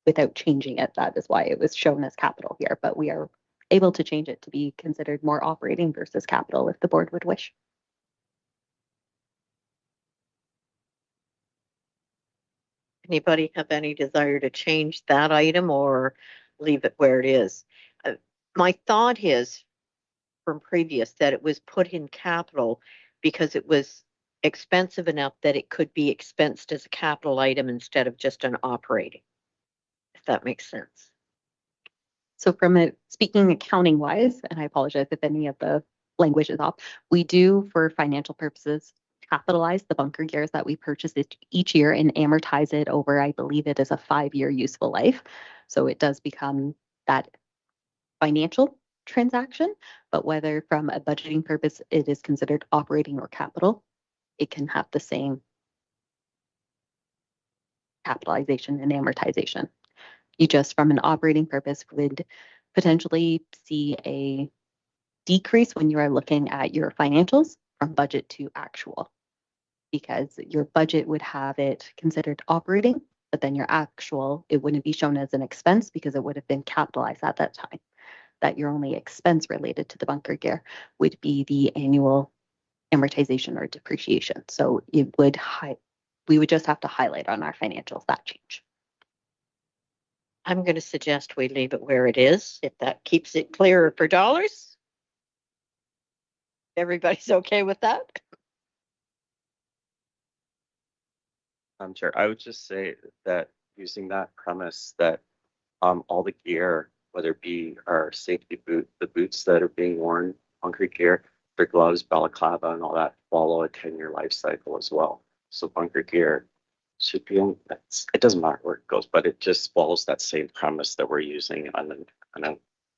C: without changing it, that is why it was shown as capital here, but we are able to change it to be considered more operating versus capital if the board would wish.
A: Anybody have any desire to change that item or leave it where it is? My thought is from previous that it was put in capital because it was expensive enough that it could be expensed as a capital item instead of just an operating, if that makes sense.
C: So from a speaking accounting wise, and I apologize if any of the language is off, we do for financial purposes capitalize the bunker gears that we purchase each year and amortize it over, I believe it is a 5-year useful life. So it does become that financial transaction, but whether from a budgeting purpose it is considered operating or capital, it can have the same capitalization and amortization. You just from an operating purpose would potentially see a decrease when you are looking at your financials from budget to actual, because your budget would have it considered operating, but then your actual, it wouldn't be shown as an expense because it would have been capitalized at that time. That your only expense related to the bunker gear would be the annual amortization or depreciation. So it would we would just have to highlight on our financials that change.
A: I'm going to suggest we leave it where it is, if that keeps it clearer for dollars. Everybody's okay with that?
G: Chair, I would just say that using that premise that all the gear, whether it be our safety boot, the boots that are being worn, bunker gear, their gloves, balaclava, and all that follow a 10-year life cycle as well. So bunker gear should be on, it doesn't matter where it goes, but it just follows that same premise that we're using on a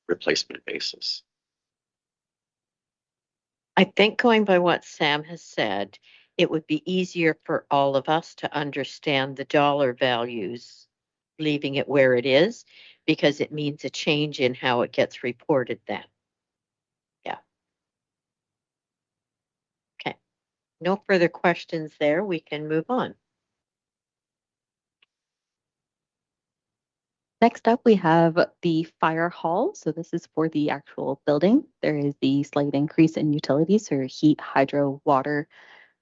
G: replacement basis.
A: I think going by what Sam has said, it would be easier for all of us to understand the dollar values, leaving it where it is, because it means a change in how it gets reported then. Yeah. Okay. No further questions there. We can move on.
C: Next up, we have the fire hall. So this is for the actual building. There is the slight increase in utilities or heat, hydro, water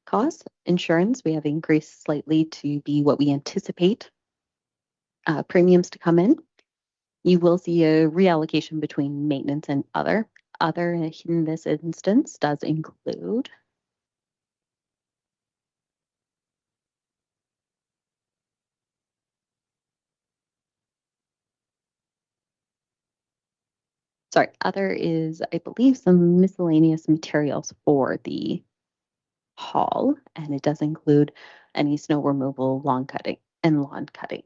C: costs. Insurance, we have increased slightly to be what we anticipate premiums to come in. You will see a reallocation between maintenance and other. Other in this instance does include other is, I believe, some miscellaneous materials for the hall, and it does include any snow removal, lawn cutting, and lawn cutting.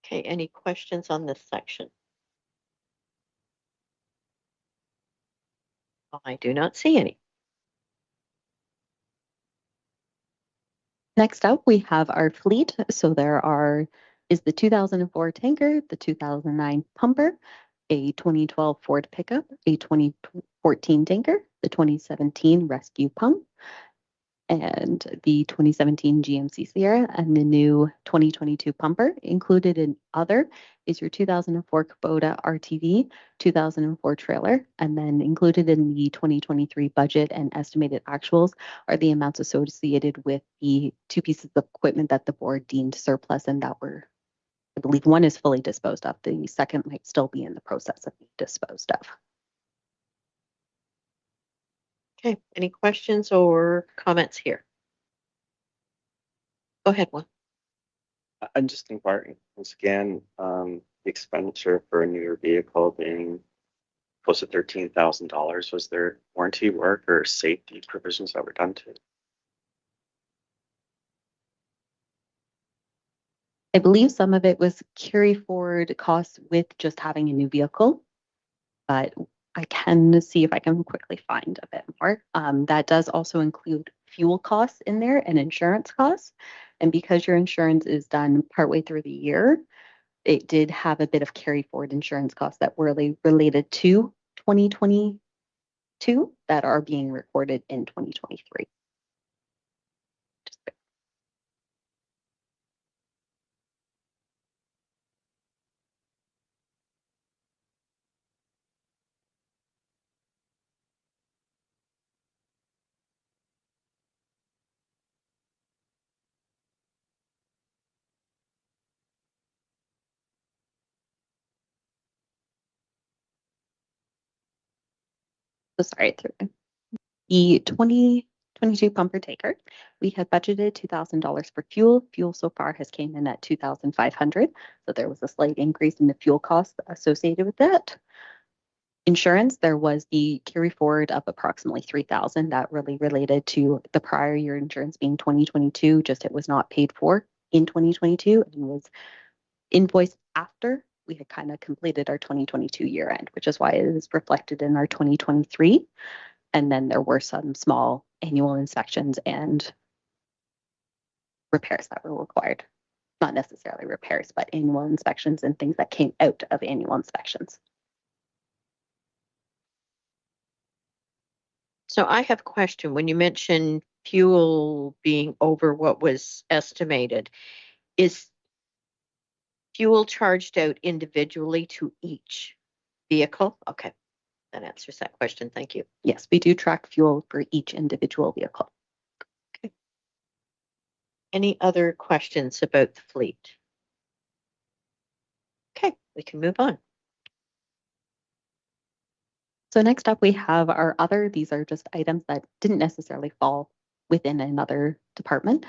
A: Okay, any questions on this section? I do not see any.
C: Next up, we have our fleet. So there is the 2004 tanker, the 2009 pumper, a 2012 Ford pickup, a 2014 tanker, the 2017 rescue pump, and the 2017 GMC Sierra, and the new 2022 pumper. Included in other is your 2004 Kubota RTV, 2004 trailer, and then included in the 2023 budget and estimated actuals are the amounts associated with the 2 pieces of equipment that the board deemed surplus and that were, I believe one is fully disposed of. The second might still be in the process of being disposed of.
A: Okay, any questions or comments here? Go ahead, one.
G: I'm just inquiring, once again, the expenditure for a newer vehicle being close to $13,000. Was there warranty work or safety provisions that were done to it?
C: I believe some of it was carry forward costs with just having a new vehicle, but I can see if I can quickly find a bit more. That does also include fuel costs in there and insurance costs. And because your insurance is done partway through the year, it did have a bit of carry forward insurance costs that were related to 2022 that are being recorded in 2023. So sorry, the 2022 bumper taker, we had budgeted $2,000 for fuel. Fuel so far has came in at 2,500. So there was a slight increase in the fuel cost associated with that. Insurance, there was the carry forward of approximately 3,000 that really related to the prior year insurance being 2022, just it was not paid for in 2022 and was invoiced after we had kind of completed our 2022 year end, which is why it is reflected in our 2023. And then there were some small annual inspections and repairs that were required. Not necessarily repairs, but annual inspections and things that came out of annual inspections.
A: So I have a question. When you mention fuel being over what was estimated, is fuel charged out individually to each vehicle? Okay, that answers that question. Thank you.
C: Yes, we do track fuel for each individual vehicle.
A: Okay. Any other questions about the fleet? Okay, we can move on.
C: So next up we have our other, these are just items that didn't necessarily fall within another department.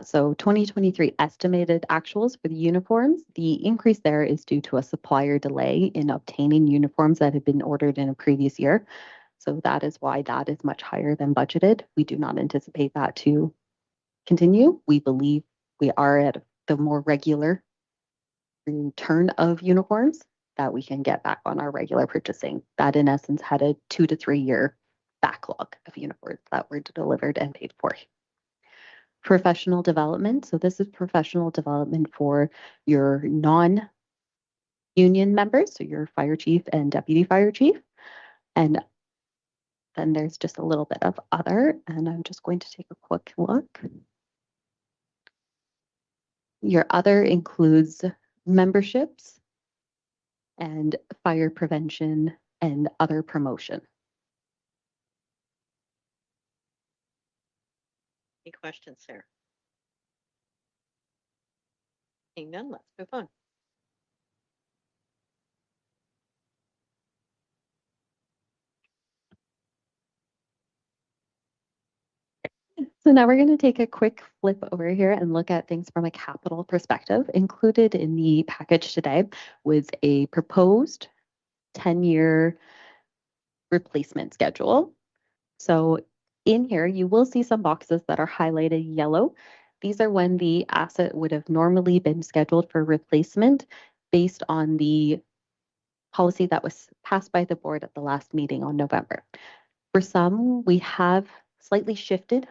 C: So 2023 estimated actuals for the uniforms, the increase there is due to a supplier delay in obtaining uniforms that had been ordered in a previous year. So that is why that is much higher than budgeted. We do not anticipate that to continue. We believe we are at the more regular return of uniforms that we can get back on our regular purchasing. That in essence had a 2 to 3 year backlog of uniforms that were delivered and paid for. Professional development. So this is professional development for your non-union members, so your fire chief and deputy fire chief. And then there's just a little bit of other, and I'm just going to take a quick look. Your other includes memberships and fire prevention and other promotion.
A: Any questions there? Seeing none, let's move on.
C: So now we're going to take a quick flip over here and look at things from a capital perspective. Included in the package today was a proposed 10-year replacement schedule. So in here, you will see some boxes that are highlighted yellow. These are when the asset would have normally been scheduled for replacement based on the policy that was passed by the board at the last meeting on November. For some, we have slightly shifted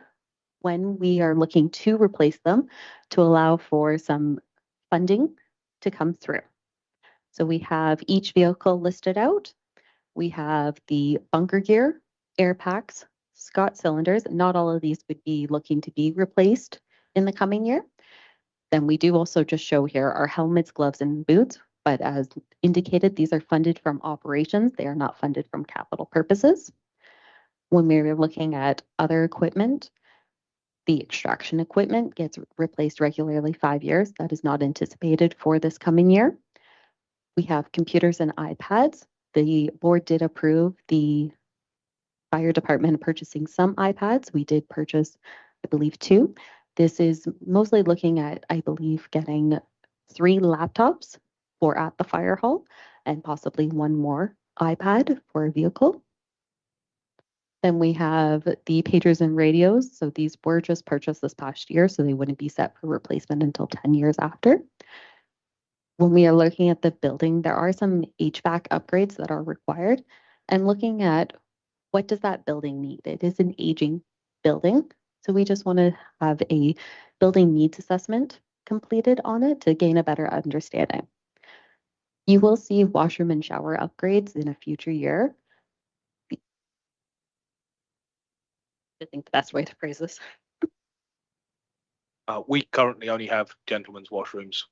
C: when we are looking to replace them to allow for some funding to come through. So we have each vehicle listed out. We have the bunker gear, air packs, Scott cylinders. Not all of these would be looking to be replaced in the coming year. Then we do also just show here our helmets, gloves, and boots. But as indicated, these are funded from operations. They are not funded from capital purposes. When we're looking at other equipment, the extraction equipment gets replaced regularly 5 years. That is not anticipated for this coming year. We have computers and iPads. The board did approve the fire department purchasing some iPads. We did purchase, I believe, 2. This is mostly looking at, I believe, getting 3 laptops for at the fire hall and possibly 1 more iPad for a vehicle. Then we have the pagers and radios. So these were just purchased this past year, so they wouldn't be set for replacement until 10 years after. When we are looking at the building, there are some HVAC upgrades that are required. And looking at what does that building need? It is an aging building. So we just want to have a building needs assessment completed on it to gain a better understanding. You will see washroom and shower upgrades in a future year. I think the best way to phrase this.
H: We currently only have gentlemen's washrooms,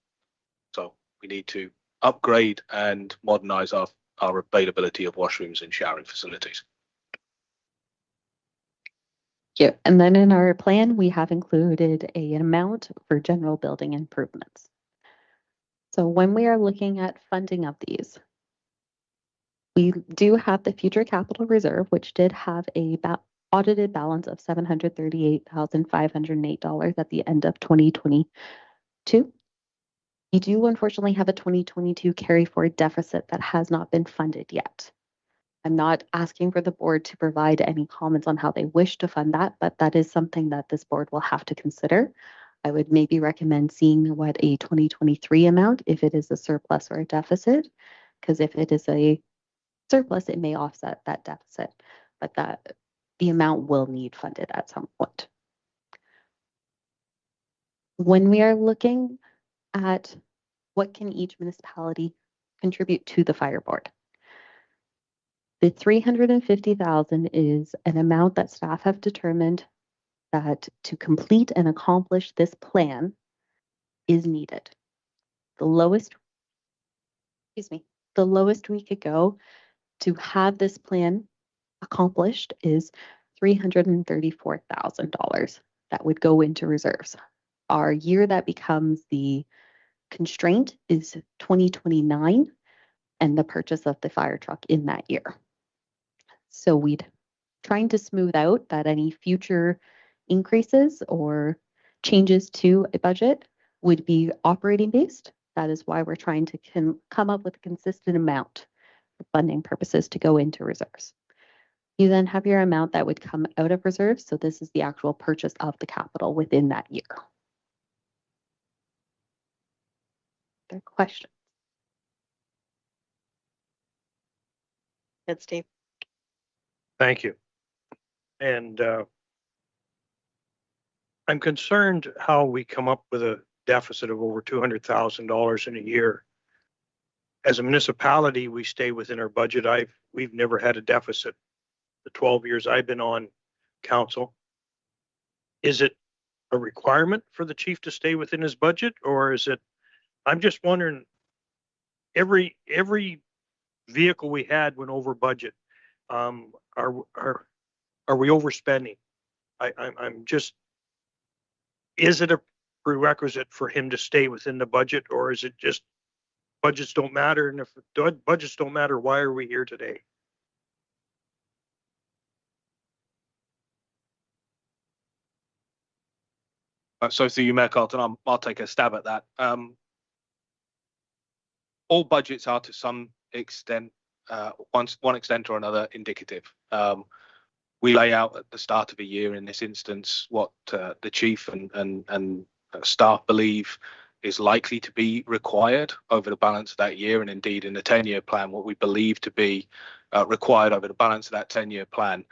H: so we need to upgrade and modernize our availability of washrooms and showering facilities.
C: Yeah, and then in our plan, we have included an amount for general building improvements. So when we are looking at funding of these, We do have the future capital reserve, which did have a audited balance of $738,508 at the end of 2022. We do unfortunately have a 2022 carry forward deficit that has not been funded yet. I'm not asking for the board to provide any comments on how they wish to fund that, but that is something that this board will have to consider. I would maybe recommend seeing what a 2023 amount, if it is a surplus or a deficit, because if it is a surplus, it may offset that deficit, but that the amount will need funded at some point. When we are looking at what can each municipality contribute to the fire board, the 350,000 is an amount that staff have determined that to complete and accomplish this plan is needed. The lowest we could go to have this plan accomplished is $334,000 that would go into reserves. Our year that becomes the constraint is 2029 and the purchase of the fire truck in that year. So we'd trying to smooth out that any future increases or changes to a budget would be operating based. That is why we're trying to come up with a consistent amount for funding purposes to go into reserves. You then have your amount that would come out of reserves. So this is the actual purchase of the capital within that year. Other questions?
A: That's Steve.
D: Thank you. And I'm concerned how we come up with a deficit of over $200,000 in a year. As a municipality, we stay within our budget. We've never had a deficit the 12 years I've been on council. Is it a requirement for the chief to stay within his budget, or is it? I'm just wondering. Every vehicle we had went over budget. Are we overspending? I'm just. Is it a prerequisite for him to stay within the budget, or is it just budgets don't matter? And if budgets don't matter, why are we here today?
H: So through you, Mayor Carlton, I'll take a stab at that. All budgets are to some extent, one extent or another, indicative. We lay out at the start of a year, in this instance, what the chief and staff believe is likely to be required over the balance of that year, and indeed in the 10-year plan, what we believe to be required over the balance of that 10-year plan.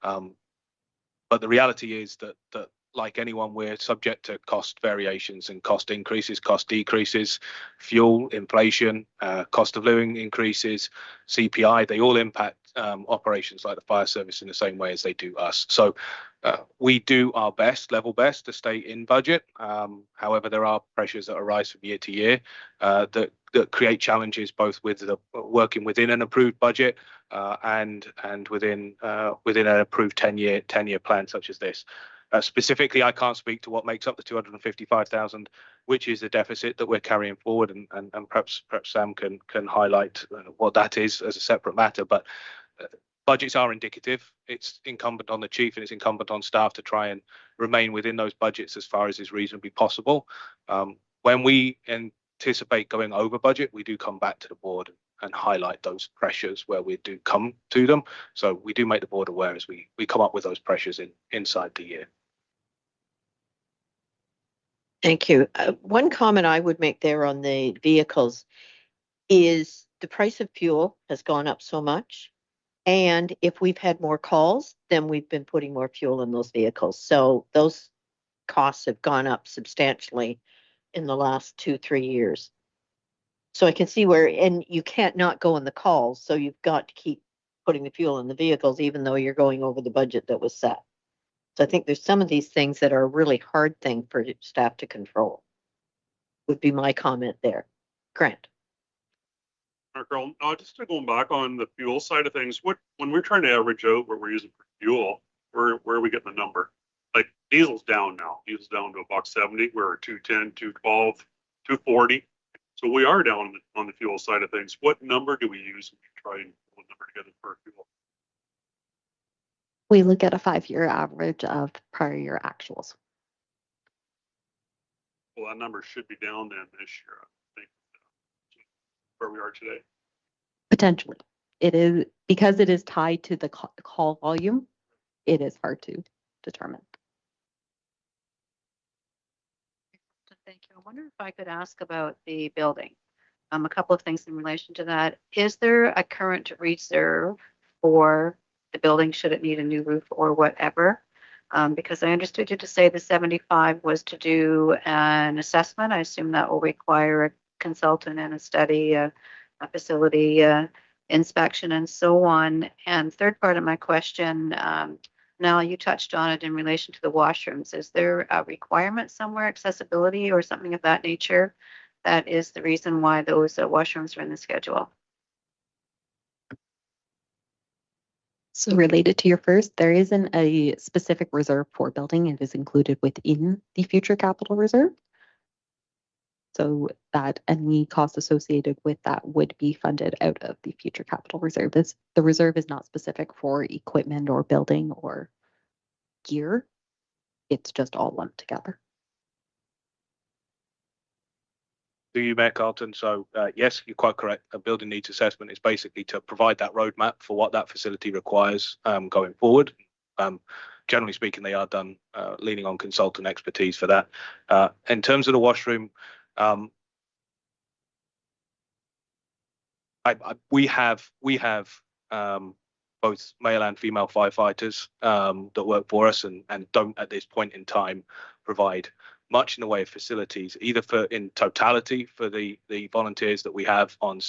H: But the reality is that like anyone, we're subject to cost variations and cost increases, cost decreases, fuel, inflation, cost of living increases, CPI. They all impact operations like the fire service in the same way as they do us. So we do our best, level best, to stay in budget. However, there are pressures that arise from year to year that create challenges both with the working within an approved budget and within an approved 10-year plan such as this. Specifically, I can't speak to what makes up the 255,000, which is the deficit that we're carrying forward, and perhaps Sam can highlight what that is as a separate matter. But budgets are indicative. It's incumbent on the chief and it's incumbent on staff to try and remain within those budgets as far as is reasonably possible. When we anticipate going over budget, we do come back to the board and highlight those pressures where we do come to them. So we do make the board aware as we come up with those pressures inside the year.
A: Thank you. One comment I would make there on the vehicles is the price of fuel has gone up so much. And if we've had more calls, then we've been putting more fuel in those vehicles. So those costs have gone up substantially in the last 2-3 years. So I can see where, and you can't not go on the calls. So you've got to keep putting the fuel in the vehicles, even though you're going over the budget that was set. So I think there's some of these things that are a really hard thing for staff to control, would be my comment there. Grant.
J: Carl, just going back on the fuel side of things, when we're trying to average out what we're using for fuel, where are we getting the number? Like diesel's down now. Diesel's down to $1.70. We're at $2.10, $2.12, $2.40. So we are down on the fuel side of things. What number do we use when we try and pull the number together for fuel.
C: We look at a 5-year average of prior year actuals.
J: Well, that number should be down then this year, I think, where we are today.
C: Potentially. It is because it is tied to the call volume. It is hard to determine.
E: Thank you. I wonder if I could ask about the building. A couple of things in relation to that. Is there a current reserve for the building should it need a new roof or whatever? Because I understood you to say the 75 was to do an assessment. I assume that will require a consultant and a study, a facility inspection and so on. And third part of my question, now you touched on it in relation to the washrooms. Is there a requirement somewhere, accessibility or something of that nature? That is the reason why those washrooms are in the schedule.
C: So related to your first, there isn't a specific reserve for building. It is included within the future capital reserve. So that any costs associated with that would be funded out of the future capital reserve. The reserve is not specific for equipment or building or gear. It's just all lumped together.
H: To you, Mayor Carlton. So yes, you're quite correct. A building needs assessment is basically to provide that roadmap for what that facility requires going forward. Generally speaking, they are done leaning on consultant expertise for that. In terms of the washroom, we have both male and female firefighters that work for us and don't at this point in time provide much in the way of facilities, either for in totality for the volunteers that we have on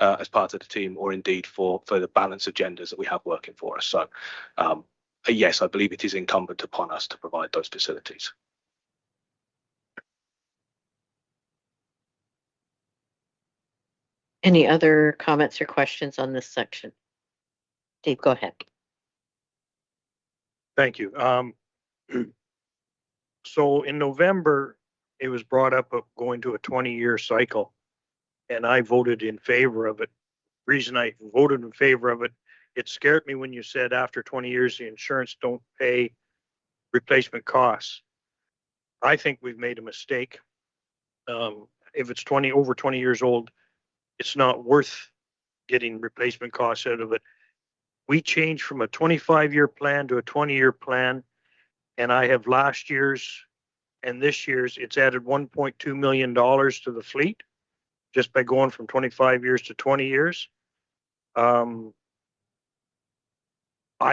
H: as part of the team, or indeed for the balance of genders that we have working for us. So yes, I believe it is incumbent upon us to provide those facilities.
A: Any other comments or questions on this section? Dave, go ahead.
D: Thank you. So in November, it was brought up of going to a 20-year cycle, and I voted in favor of it. Reason I voted in favor of it, it scared me when you said after 20 years, the insurance don't pay replacement costs. I think we've made a mistake. If it's over 20 years old, it's not worth getting replacement costs out of it. We changed from a 25-year plan to a 20-year plan, and I have last year's and this year's, it's added $1.2 million to the fleet just by going from 25 years to 20 years. I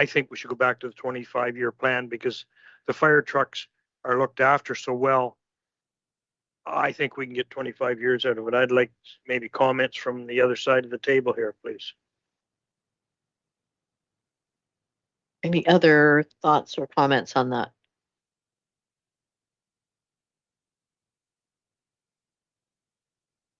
D: think we should go back to the 25-year plan because the fire trucks are looked after so well. I think we can get 25 years out of it. I'd like maybe comments from the other side of the table here, please.
A: Any other thoughts or comments on that?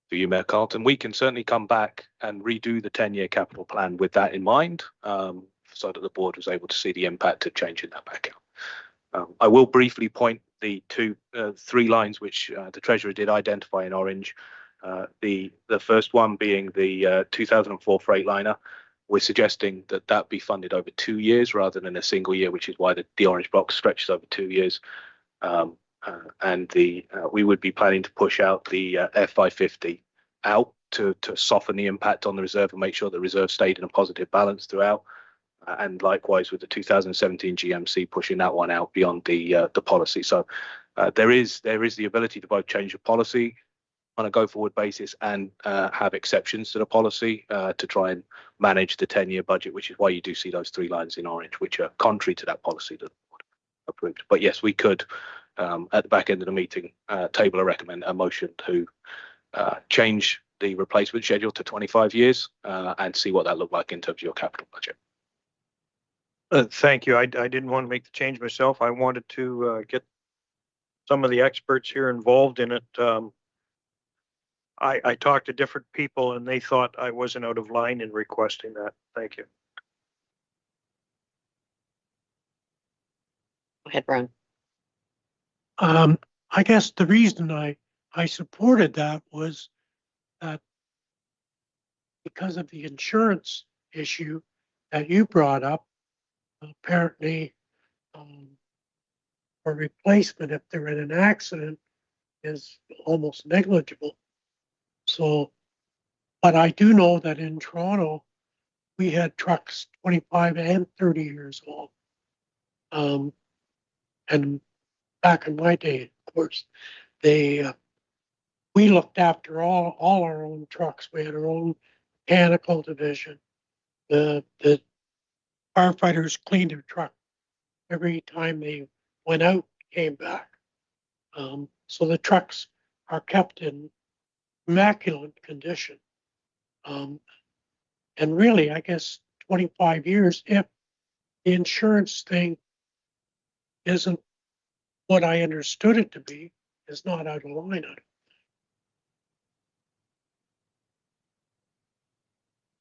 H: To you, Mayor Carlton, we can certainly come back and redo the 10-year capital plan with that in mind, so that the board was able to see the impact of changing that back out. I will briefly point the three lines which the Treasurer did identify in orange. The first one being the 2004 Freightliner. We're suggesting that be funded over 2 years rather than a single year, which is why the orange block stretches over 2 years. And we would be planning to push out the F550 out to soften the impact on the reserve and make sure the reserve stayed in a positive balance throughout. And likewise with the 2017 GMC, pushing that one out beyond the policy. So there is the ability to both change the policy on a go-forward basis and have exceptions to the policy to try and manage the 10-year budget, which is why you do see those three lines in orange, which are contrary to that policy that the board approved. But yes, we could, at the back end of the meeting, table a motion to change the replacement schedule to 25 years and see what that looked like in terms of your capital budget.
D: Thank you. I didn't want to make the change myself. I wanted to get some of the experts here involved in it. I talked to different people and they thought I wasn't out of line in requesting that. Thank you.
A: Go ahead, Brian.
B: I guess the reason I supported that was that because of the insurance issue that you brought up. Apparently, for replacement if they're in an accident is almost negligible. So, but I do know that in Toronto, we had trucks 25 and 30 years old. And back in my day, of course, we looked after all our own trucks. We had our own mechanical division. The firefighters cleaned their truck every time they went out, came back. So the trucks are kept in immaculate condition. And really, I guess 25 years, if the insurance thing isn't what I understood it to be, is not out of line.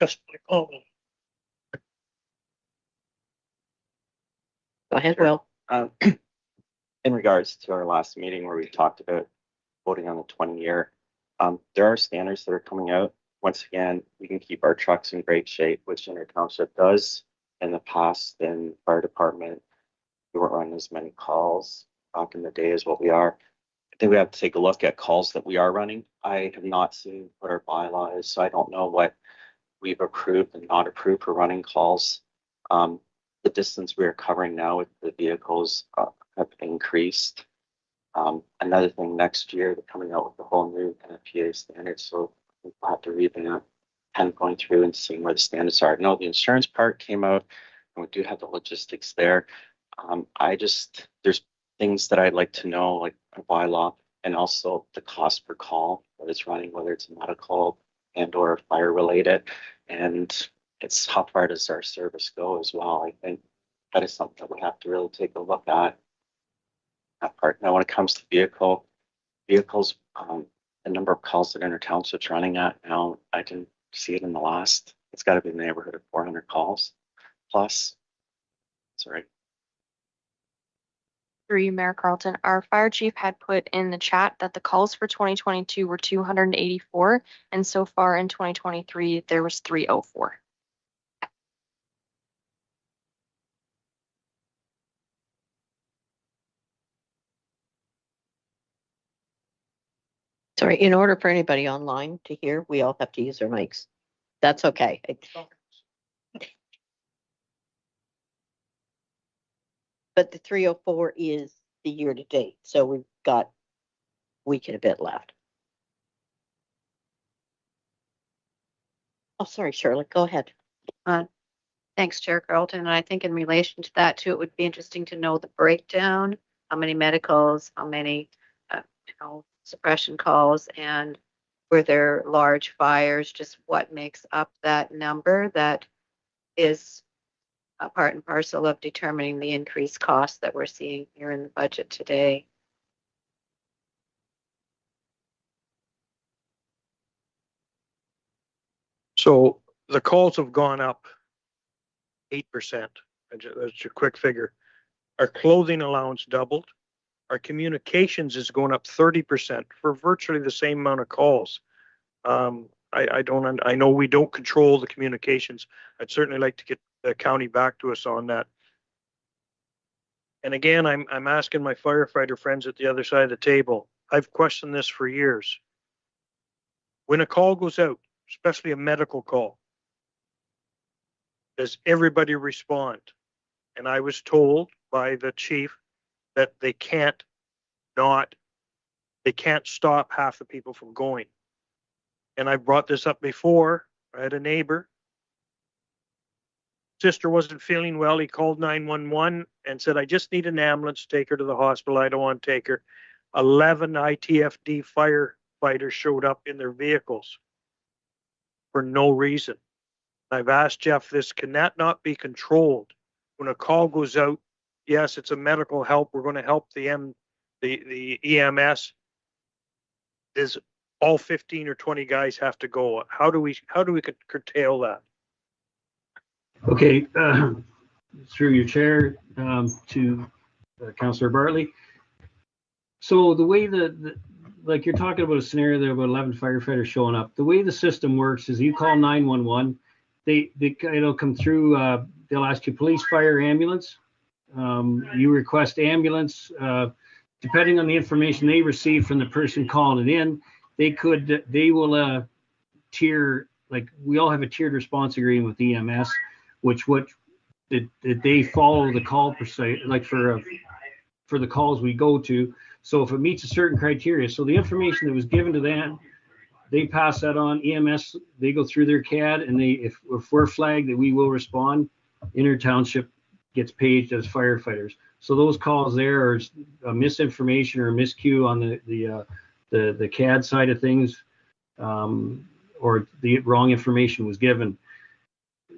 B: Just my comment.
A: Go ahead, Will.
G: In regards to our last meeting where we talked about voting on the 20-year, there are standards that are coming out. Once again, we can keep our trucks in great shape, which Inner Township does. In the past, in fire department, we weren't running as many calls back in the day as what we are. I think we have to take a look at calls that we are running. I have not seen what our bylaw is, so I don't know what we've approved and not approved for running calls. The distance we are covering now with the vehicles have increased. Another thing, next year, they're coming out with a whole new PA standard, so we'll have to revamp and going through and seeing where the standards are. No, the insurance part came out, and we do have the logistics there. There's things that I'd like to know, like a bylaw, and also the cost per call that it's running, whether it's medical and or fire related, and it's how far does our service go as well. I think that is something that we have to really take a look at. That part. Now, when it comes to vehicles, the number of calls that Inner Township's running at now, I can see it in the last. It's got to be in the neighborhood of 400 calls plus. Sorry.
F: Through you, Mayor Carlton, our fire chief had put in the chat that the calls for 2022 were 284, and so far in 2023 there was 304.
A: Sorry, in order for anybody online to hear, we all have to use our mics. That's okay. But the 304 is the year to date, so we've got a week and a bit left. Oh, sorry, Shirley, go ahead.
E: Thanks, Chair Carlton. And I think in relation to that too, it would be interesting to know the breakdown, how many medicals, how many suppression calls, and were there large fires, just what makes up that number that is a part and parcel of determining the increased costs that we're seeing here in the budget today.
D: So the calls have gone up 8%. That's a quick figure. Our clothing allowance doubled. Our communications is going up 30% for virtually the same amount of calls. I know we don't control the communications. I'd certainly like to get the county back to us on that. And again, I'm asking my firefighter friends at the other side of the table. I've questioned this for years. When a call goes out, especially a medical call, does everybody respond? And I was told by the chief that they can't stop half the people from going. And I brought this up before. I had a neighbor. Sister wasn't feeling well. He called 911 and said, I just need an ambulance to take her to the hospital. I don't want to take her. 11 ITFD firefighters showed up in their vehicles for no reason. I've asked Jeff this, can that not be controlled? When a call goes out, yes, it's a medical help. We're going to help the EMS. Is all 15 or 20 guys have to go? How do we curtail that?
L: Okay, through your chair to Councillor Bartley. So the way that, like you're talking about a scenario there about 11 firefighters showing up, the way the system works is you call 911, it'll come through, they'll ask you police, fire, ambulance. You request ambulance, depending on the information they receive from the person calling it in, they will tier, like we all have a tiered response agreement with EMS, which they follow the call per se, like for the calls we go to. So if it meets a certain criteria, so the information that was given to them, they pass that on. EMS, they go through their CAD, and if we're flagged that we will respond, Inner Township gets paged as firefighters. So those calls there are a misinformation or a miscue on the CAD side of things, or the wrong information was given.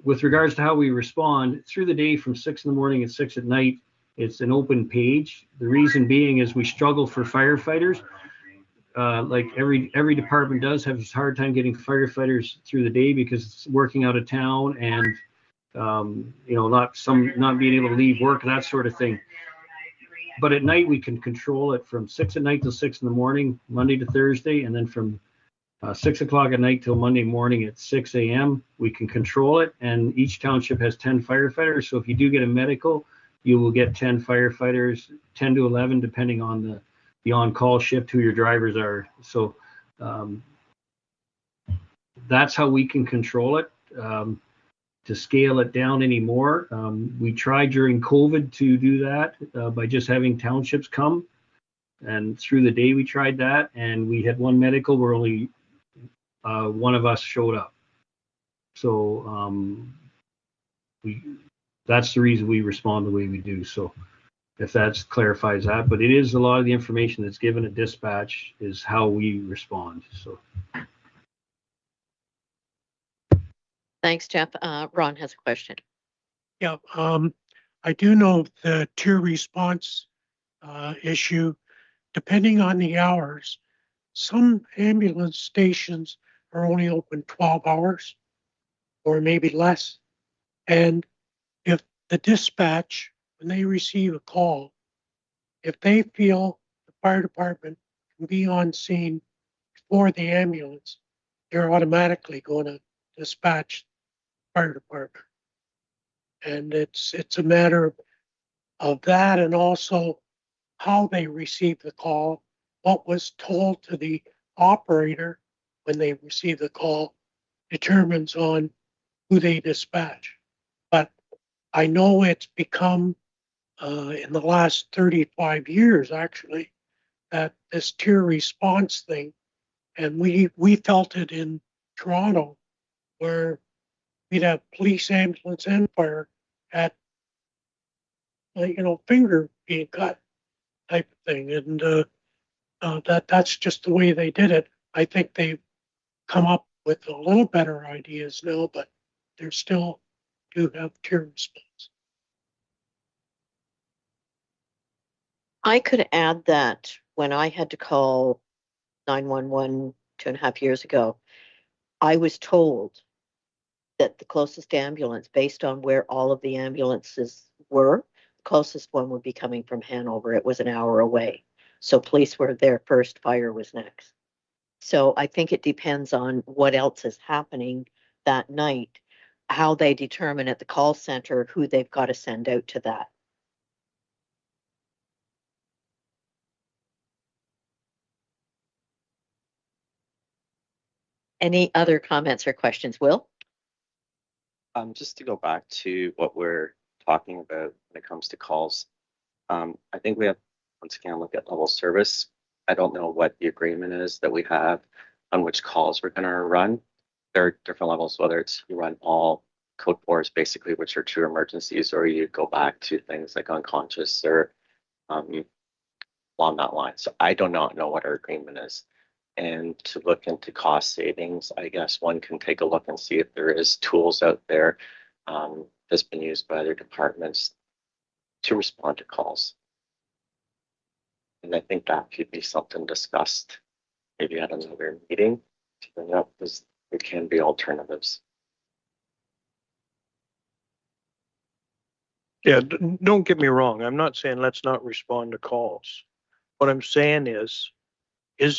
L: With regards to how we respond through the day from 6 in the morning and 6 at night, it's an open page. The reason being is we struggle for firefighters. Like every department does have a hard time getting firefighters through the day because it's working out of town and not being able to leave work, that sort of thing. But at night we can control it from 6 at night till 6 in the morning, Monday to Thursday, and then from 6 o'clock at night till Monday morning at 6 a.m. we can control it. And each township has 10 firefighters. So if you do get a medical, you will get 10 firefighters, 10 to 11, depending on the on-call shift, who your drivers are. So that's how we can control it. To scale it down anymore, we tried during COVID to do that by just having townships come. And through the day we tried that, and we had one medical where only one of us showed up. So that's the reason we respond the way we do. So if that clarifies that, but it is a lot of the information that's given at dispatch is how we respond. So
A: Thanks, Jeff. Ron has a question.
B: Yeah, I do know the tier response issue, depending on the hours, some ambulance stations are only open 12 hours or maybe less. And if the dispatch, when they receive a call, if they feel the fire department can be on scene before the ambulance, they're automatically going to dispatch the fire department. And it's a matter of that, and also how they receive the call, what was told to the operator when they receive the call determines on who they dispatch. But I know it's become in the last 35 years actually that this tier response thing, and we felt it in Toronto where we'd have police, ambulance, and fire at finger being cut type of thing, and that's just the way they did it. I think they've come up with a little better ideas now, but they still do have tier response.
A: I could add that when I had to call 911 2.5 years ago, I was told that the closest ambulance, based on where all of the ambulances were, the closest one would be coming from Hanover. It was an hour away. So police were there first, fire was next. So I think it depends on what else is happening that night, how they determine at the call center who they've got to send out to that. Any other comments or questions, Will?
G: Just to go back to what we're talking about when it comes to calls, I think we have, once again, look at level service. I don't know what the agreement is that we have on which calls we're going to run. There are different levels, whether it's you run all code 4s basically, which are true emergencies, or you go back to things like unconscious or along that line. So I do not know what our agreement is. And to look into cost savings, I guess one can take a look and see if there is tools out there that's been used by other departments to respond to calls. And I think that could be something discussed maybe at another meeting to bring up, because there can be alternatives.
D: Yeah, don't get me wrong. I'm not saying let's not respond to calls. What I'm saying is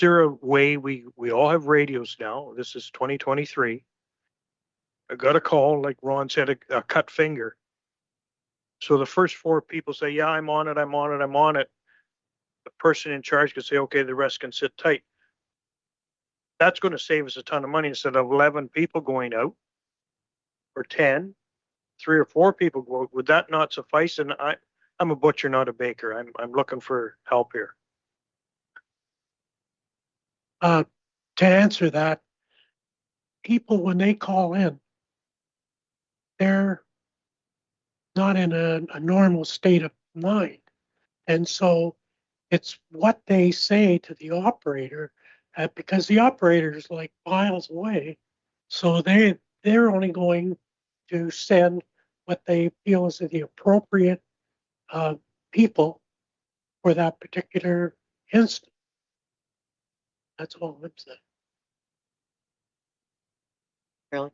D: there a way we all have radios now? This is 2023. I got a call, like Ron said, a cut finger. So the first 4 people say, yeah, I'm on it, I'm on it, I'm on it. The person in charge can say, okay, the rest can sit tight. That's going to save us a ton of money instead of 11 people going out or 10, 3 or 4 people go out. Would that not suffice? And I'm a butcher, not a baker. I'm looking for help here.
B: To answer that, people, when they call in, they're not in a normal state of mind. And so it's what they say to the operator, because the operator is like miles away. So they're only going to send what they feel is the appropriate people for that particular instance. That's all I'm saying.
A: Really?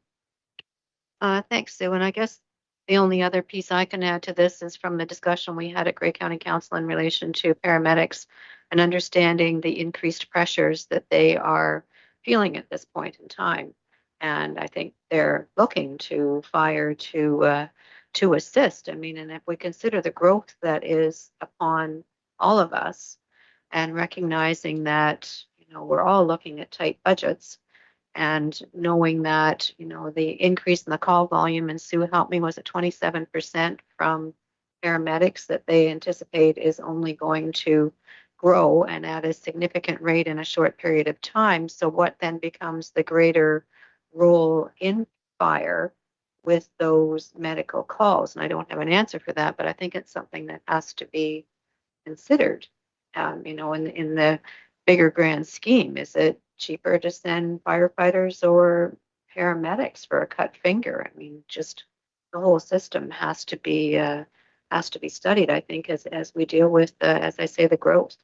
E: Thanks, Sue. And I guess the only other piece I can add to this is from the discussion we had at Grey County Council in relation to paramedics and understanding the increased pressures that they are feeling at this point in time. And I think they're looking to fire to assist. I mean, and if we consider the growth that is upon all of us and recognizing that, we're all looking at tight budgets, and knowing that, the increase in the call volume, and Sue helped me, was at 27% from paramedics, that they anticipate is only going to grow and at a significant rate in a short period of time. So what then becomes the greater role in fire with those medical calls? And I don't have an answer for that, but I think it's something that has to be considered. In the bigger grand scheme, is it cheaper to send firefighters or paramedics for a cut finger? I mean, just the whole system has to be studied, I think, as we deal with as I say, the growth.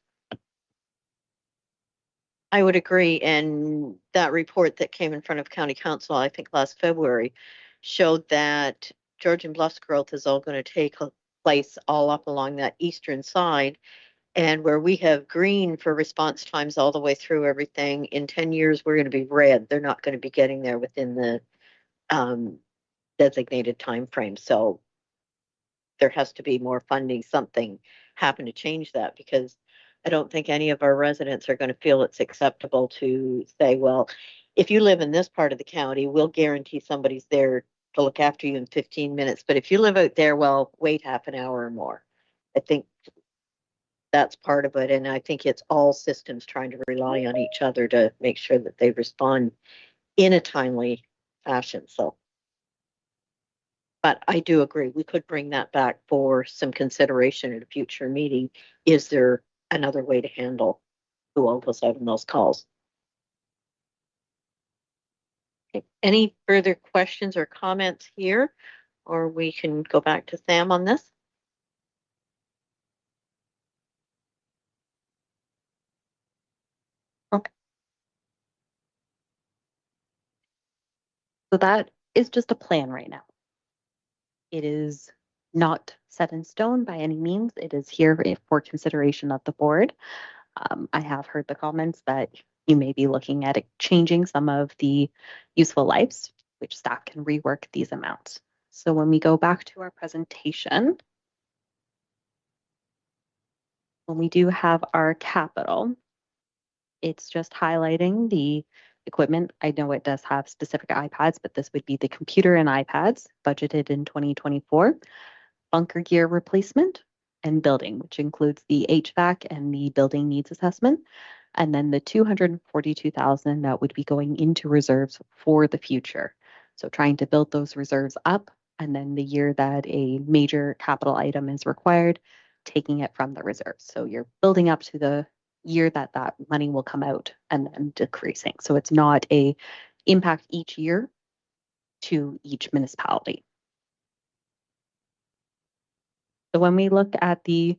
A: I would agree. And that report that came in front of County Council, I think last February, showed that Georgian Bluffs growth is all going to take place all up along that eastern side. And where we have green for response times all the way through everything, in 10 years, we're going to be red. They're not going to be getting there within the designated time frame. So there has to be more funding, something happen to change that, because I don't think any of our residents are going to feel it's acceptable to say, well, if you live in this part of the county, we'll guarantee somebody's there to look after you in 15 minutes. But if you live out there, well, wait half an hour or more. I think that's part of it. And I think it's all systems trying to rely on each other to make sure that they respond in a timely fashion. So, but I do agree, we could bring that back for some consideration at a future meeting. Is there another way to handle who all goes out in those calls? Okay. Any further questions or comments here? Or we can go back to Sam on this. Okay.
C: So that is just a plan right now. It is not set in stone by any means. It is here for consideration of the board. I have heard the comments that you may be looking at changing some of the useful lives, which staff can rework these amounts. So when we go back to our presentation, when we do have our capital, it's just highlighting the equipment. I know it does have specific iPads, but this would be the computer and iPads budgeted in 2024, bunker gear replacement, and building, which includes the HVAC and the building needs assessment. And then the 242,000 that would be going into reserves for the future. So trying to build those reserves up, and then the year that a major capital item is required, taking it from the reserves. So you're building up to the year that that money will come out and then decreasing. So it's not a impact each year to each municipality. So when we look at the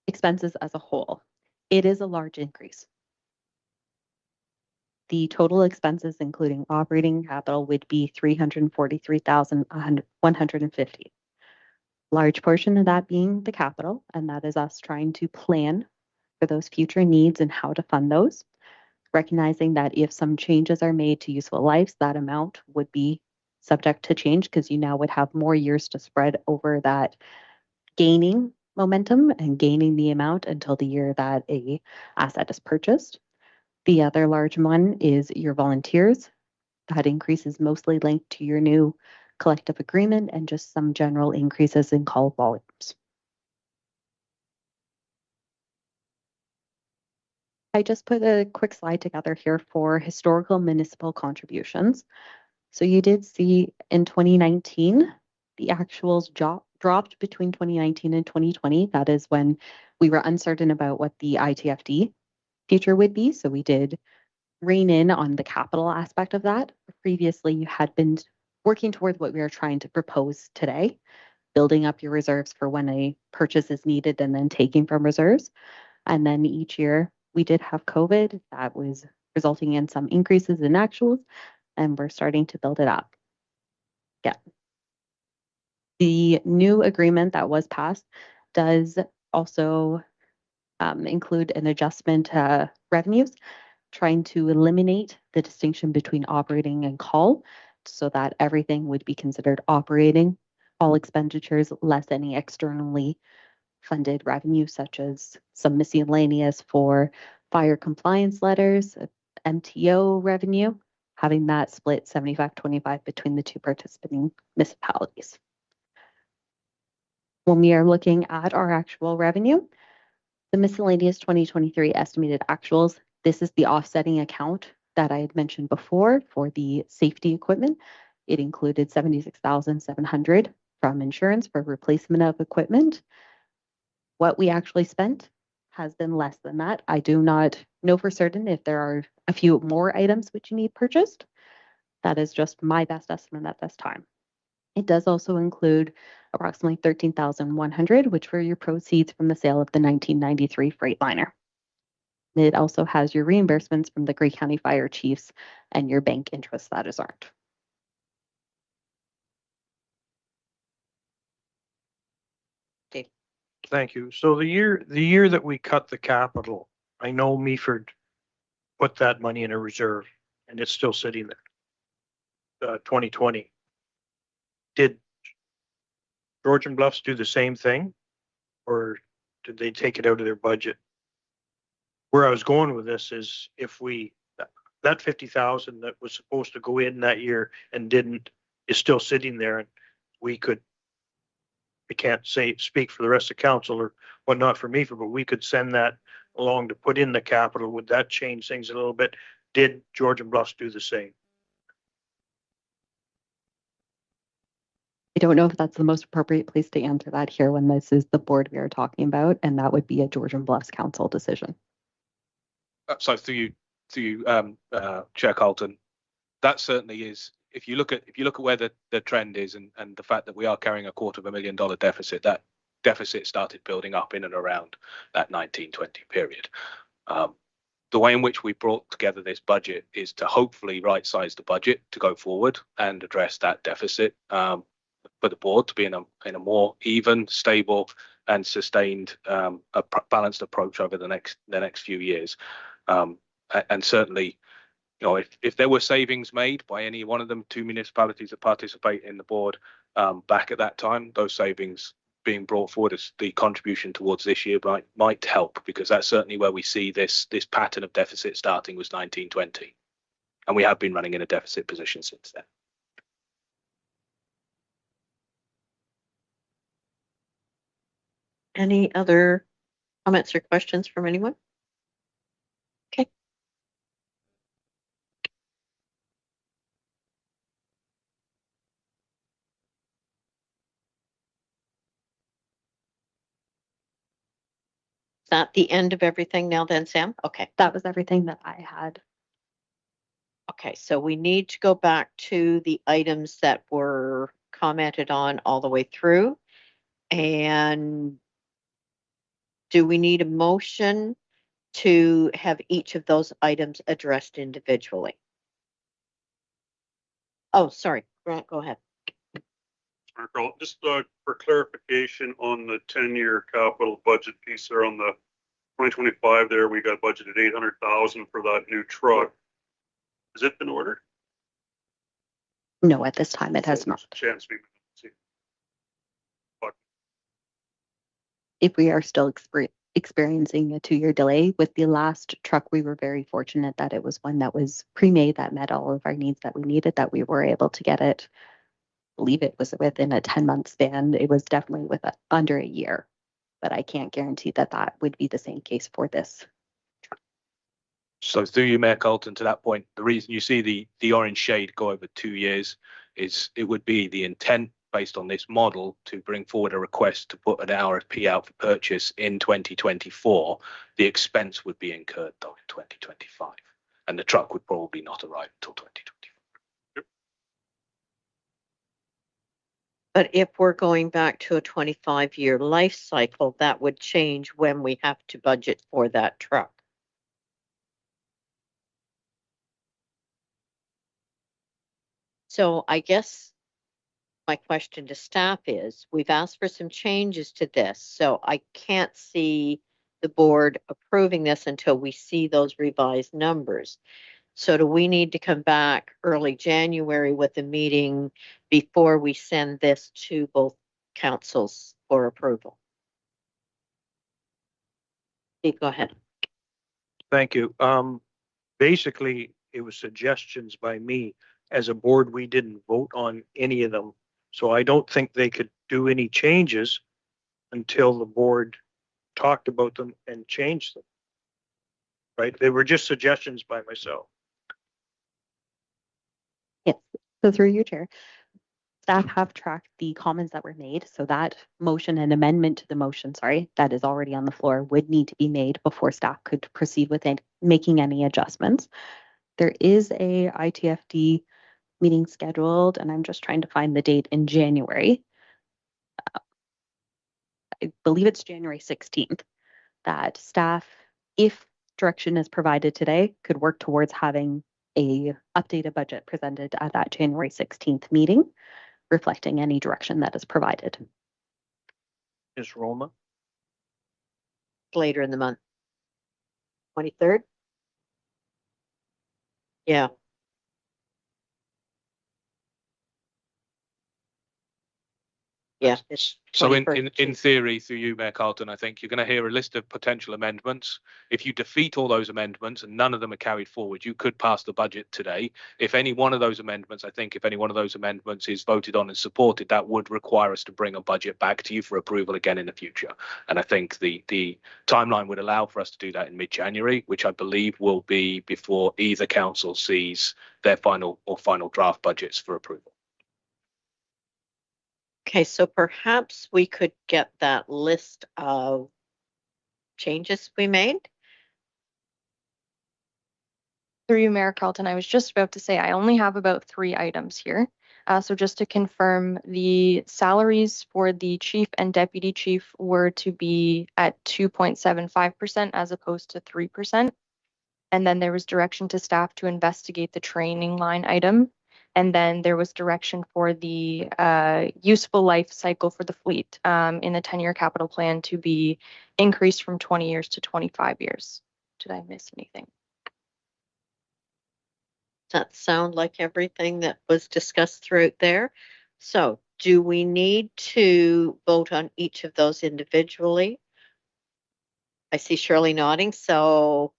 C: expenses as a whole, it is a large increase. The total expenses, including operating capital, would be 343,150. Large portion of that being the capital, and that is us trying to plan for those future needs and how to fund those, recognizing that if some changes are made to useful lives, that amount would be subject to change because you now would have more years to spread over that gaining momentum and gaining the amount until the year that a asset is purchased. The other large one is your volunteers. That increase is mostly linked to your new collective agreement and just some general increases in call volumes. I just put a quick slide together here for historical municipal contributions. So you did see in 2019, the actuals dropped between 2019 and 2020. That is when we were uncertain about what the ITFD future would be. So we did rein in on the capital aspect of that. Previously, you had been working towards what we are trying to propose today, building up your reserves for when a purchase is needed and then taking from reserves. And then each year we did have COVID that was resulting in some increases in actuals, and we're starting to build it up. Yeah. The new agreement that was passed does also include an adjustment to revenues, trying to eliminate the distinction between operating and call so that everything would be considered operating, all expenditures less any externally funded revenue, such as some miscellaneous for fire compliance letters, MTO revenue, having that split 75-25 between the two participating municipalities. When we are looking at our actual revenue, the miscellaneous 2023 estimated actuals, this is the offsetting account that I had mentioned before for the safety equipment. It included $76,700 from insurance for replacement of equipment. What we actually spent has been less than that. I do not know for certain if there are a few more items which you need purchased. That is just my best estimate at this time. It does also include approximately $13,100, which were your proceeds from the sale of the 1993 Freightliner. It also has your reimbursements from the Grey County Fire Chiefs and your bank interest that is earned.
A: Dave.
D: Thank you. So the year that we cut the capital, I know Meaford put that money in a reserve and it's still sitting there. 2020. Did Georgian Bluffs do the same thing, or did they take it out of their budget? Where I was going with this is if that 50,000 that was supposed to go in that year and didn't is still sitting there, and we could, I can't speak for the rest of council or whatnot for me, but we could send that along to put in the capital. Would that change things a little bit? Did Georgian Bluffs do the same?
C: I don't know if that's the most appropriate place to answer that here when this is the board we are talking about, and that would be a Georgian Bluffs Council decision.
H: So through you, Chair Carlton, that certainly is. If you look at where the trend is and the fact that we are carrying a $250,000 deficit, that deficit started building up in and around that 1920 period. The way in which we brought together this budget is to hopefully right-size the budget to go forward and address that deficit for the board to be in a more even, stable, and sustained, balanced approach over the next few years. And certainly, you know, if there were savings made by any one of them two municipalities that participate in the board back at that time, those savings being brought forward as the contribution towards this year might help, because that's certainly where we see this pattern of deficit starting was 1920, and we have been running in a deficit position since then.
A: Any other comments or questions from anyone? Okay. Is that the end of everything now then, Sam? Okay.
C: That was everything that I had.
A: Okay, so we need to go back to the items that were commented on all the way through. And do we need a motion to have each of those items addressed individually? Oh, sorry, Grant, go ahead.
J: Carl, just for clarification on the 10-year capital budget piece there on the 2025 there, we got budgeted 800,000 for that new truck. Has it been ordered?
C: No, at this time it has
J: So there's
C: not.
J: a Chance we see.
C: If we are still experiencing a 2-year delay with the last truck, we were very fortunate that it was one that was pre-made that met all of our needs that we needed, that we were able to get it. I believe it was within a 10-month span. It was definitely under a year, but I can't guarantee that that would be the same case for this.
H: So through you, Mayor Colton, to that point, the reason you see the orange shade go over 2 years is it would be the intent based on this model to bring forward a request to put an RFP out for purchase in 2024. The expense would be incurred though in 2025, and the truck would probably not arrive until 2024.
A: But if we're going back to a 25-year life cycle, that would change when we have to budget for that truck. So I guess my question to staff is, we've asked for some changes to this, so I can't see the board approving this until we see those revised numbers. So do we need to come back early January with a meeting before we send this to both councils for approval? Steve, go ahead.
D: Thank you. Basically, it was suggestions by me. As a board, we didn't vote on any of them. So I don't think they could do any changes until the board talked about them and changed them. Right? They were just suggestions by myself.
C: Yes. So through you, Chair, staff have tracked the comments that were made. So that motion and amendment to the motion, that is already on the floor would need to be made before staff could proceed with making any adjustments. There is a ITFD meeting scheduled, and I'm just trying to find the date in January. I believe it's January 16th that staff, if direction is provided today, could work towards having a updated budget presented at that January 16th meeting, reflecting any direction that is provided.
D: Ms. Roma?
A: Later in the month. 23rd? Yeah. Yeah, it's
H: So in
A: 21st.
H: theory, through you, Mayor Carlton, I think you're going to hear a list of potential amendments. If you defeat all those amendments and none of them are carried forward, you could pass the budget today. If any one of those amendments, is voted on and supported, that would require us to bring a budget back to you for approval again in the future. And I think the timeline would allow for us to do that in mid-January, which I believe will be before either council sees their final draft budgets for approval.
A: Okay, so perhaps we could get that list of changes we made.
F: Through you, Mayor Carlton, I was just about to say I only have about 3 items here. So just to confirm, the salaries for the chief and deputy chief were to be at 2.75% as opposed to 3%. And then there was direction to staff to investigate the training line item. And then there was direction for the useful life cycle for the fleet in the 10-year capital plan to be increased from 20 years to 25 years. Did I miss anything?
A: That sound like everything that was discussed throughout there. So do we need to vote on each of those individually? I see Shirley nodding. So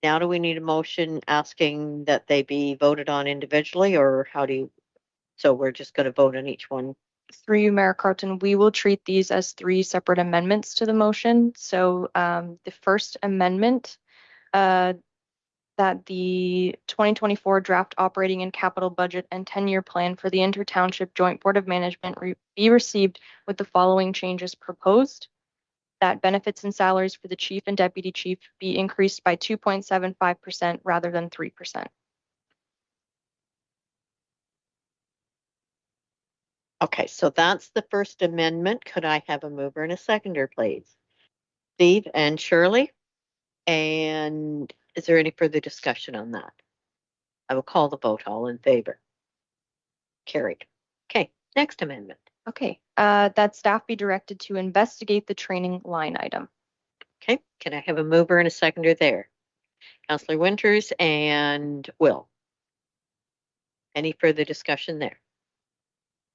A: now do we need a motion asking that they be voted on individually, or how do you? So we're just going to vote on each one.
F: Through you, Mayor Carlton, we will treat these as 3 separate amendments to the motion. So the first amendment, that the 2024 draft operating and capital budget and 10-year plan for the Inter-Township Joint Board of Management be received with the following changes proposed. That benefits and salaries for the chief and deputy chief be increased by 2.75% rather than 3%.
A: Okay, so that's the first amendment. Could I have a mover and a seconder, please? Steve and Shirley? And is there any further discussion on that? I will call the vote. All in favor. Carried. Okay, next amendment.
F: Okay, that staff be directed to investigate the training line item.
A: Okay, can I have a mover and a seconder there? Councillor Winters and Will. Any further discussion there?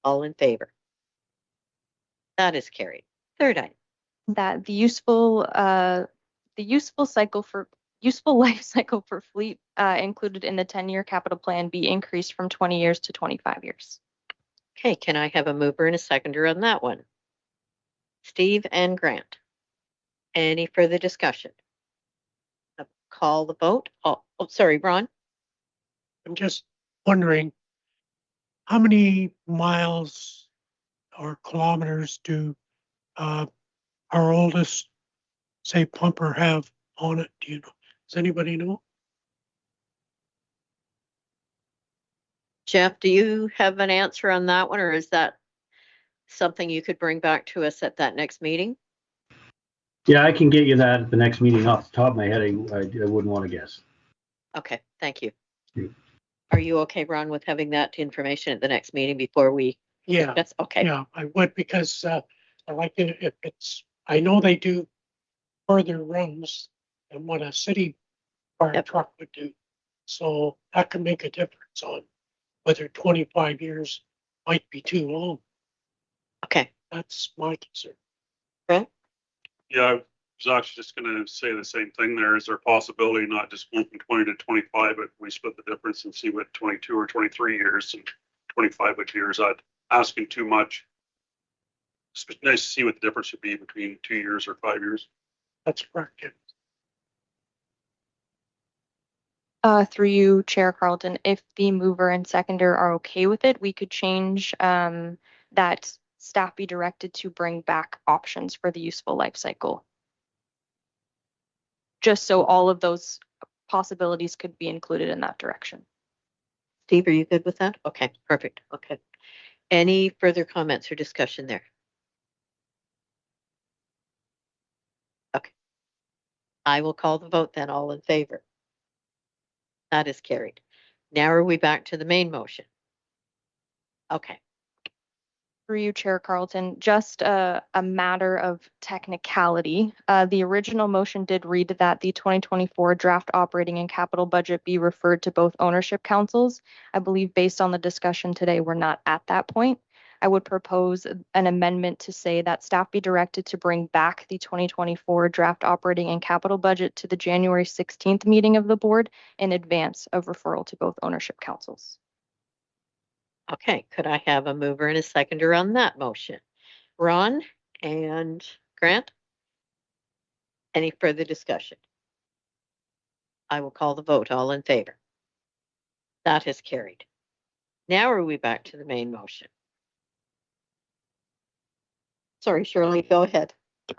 A: All in favor? That is carried. Third item.
F: That the useful useful life cycle for fleet included in the 10-year capital plan be increased from 20 years to 25 years.
A: Okay, can I have a mover and a seconder on that one? Steve and Grant. Any further discussion? Call the vote. Oh, sorry, Ron.
B: I'm just wondering, how many miles or kilometers do our oldest, say, pumper have on it? Do you know? Does anybody know?
A: Jeff, do you have an answer on that one, or is that something you could bring back to us at that next meeting?
L: Yeah, I can get you that at the next meeting. Off the top of my head, I wouldn't want to guess.
A: Okay, thank you.
L: Yeah.
A: Are you okay, Ron, with having that information at the next meeting before we?
B: Yeah,
A: That's okay.
B: yeah, I would, because I like it if it's, I know they do further runs than what a city fire
A: Yep.
B: truck would do. So that can make a difference on whether 25 years might be too long.
A: Okay.
B: That's my concern.
J: Yeah, I was actually just gonna say the same thing there. Is there a possibility not just going from 20 to 25, but we split the difference and see what 22 or 23 years and 25 what years? I'd asking too much. It's nice to see what the difference would be between 2 years or 5 years.
B: That's correct.
F: Through you, Chair Carlton, if the mover and seconder are okay with it, we could change that staff be directed to bring back options for the useful life cycle. Just so all of those possibilities could be included in that direction.
A: Steve, are you good with that? Okay, perfect. Okay. Any further comments or discussion there? Okay. I will call the vote then. All in favor? That is carried. Now are we back to the main motion? Okay.
F: Through you, Chair Carlton, just a matter of technicality. The original motion did read that the 2024 draft operating and capital budget be referred to both ownership councils. I believe based on the discussion today, we're not at that point. I would propose an amendment to say that staff be directed to bring back the 2024 draft operating and capital budget to the January 16th meeting of the board in advance of referral to both ownership councils.
A: Okay, could I have a mover and a seconder on that motion? Ron and Grant? Any further discussion? I will call the vote. All in favor? That is carried. Now are we back to the main motion? Sorry, Shirley, go ahead.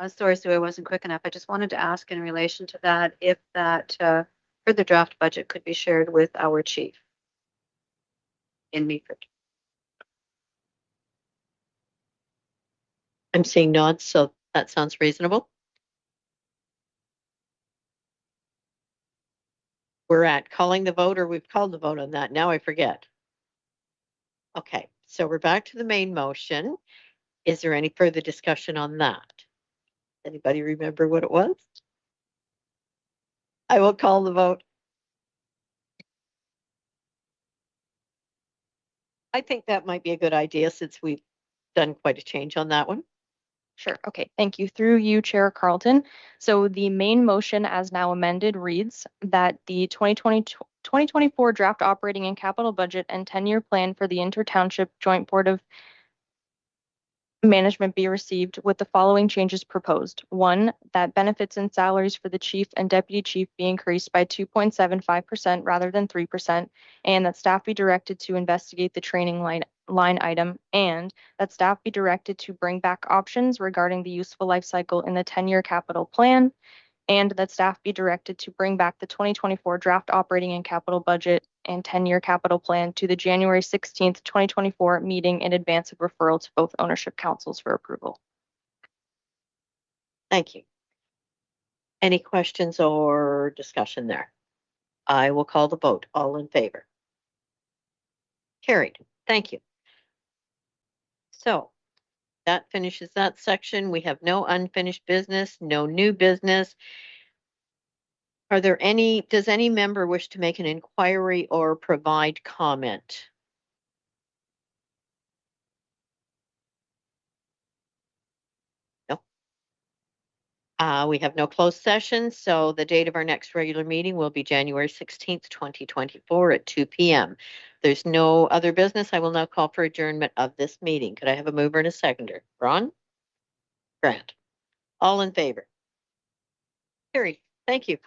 E: Sorry, Sue, I wasn't quick enough. I just wanted to ask in relation to that, if that further draft budget could be shared with our chief in Meaford.
A: I'm seeing nods, so that sounds reasonable. We're at calling the vote, or we've called the vote on that. Now I forget. Okay, so we're back to the main motion. Is there any further discussion on that? Anybody remember what it was? I will call the vote. I think that might be a good idea since we've done quite a change on that one.
F: Sure. Okay. Thank you. Through you, Chair Carlton. So the main motion as now amended reads that the 2024 draft operating and capital budget and 10-year plan for the Inter-Township Joint Board of Management be received with the following changes proposed. One, that benefits and salaries for the chief and deputy chief be increased by 2.75% rather than 3%, and that staff be directed to investigate the training line item, and that staff be directed to bring back options regarding the useful life cycle in the 10-year capital plan, and that staff be directed to bring back the 2024 draft operating and capital budget and 10-year capital plan to the January 16th, 2024 meeting in advance of referral to both ownership councils for approval.
A: Thank you. Any questions or discussion there? I will call the vote. All in favor? Carried. Thank you. So that finishes that section. We have no unfinished business, no new business. Does any member wish to make an inquiry or provide comment We have no closed session, so the date of our next regular meeting will be January 16th, 2024 at 2 p.m. There's no other business. I will now call for adjournment of this meeting. Could I have a mover and a seconder? Ron? Grant? All in favor? Carrie, thank you.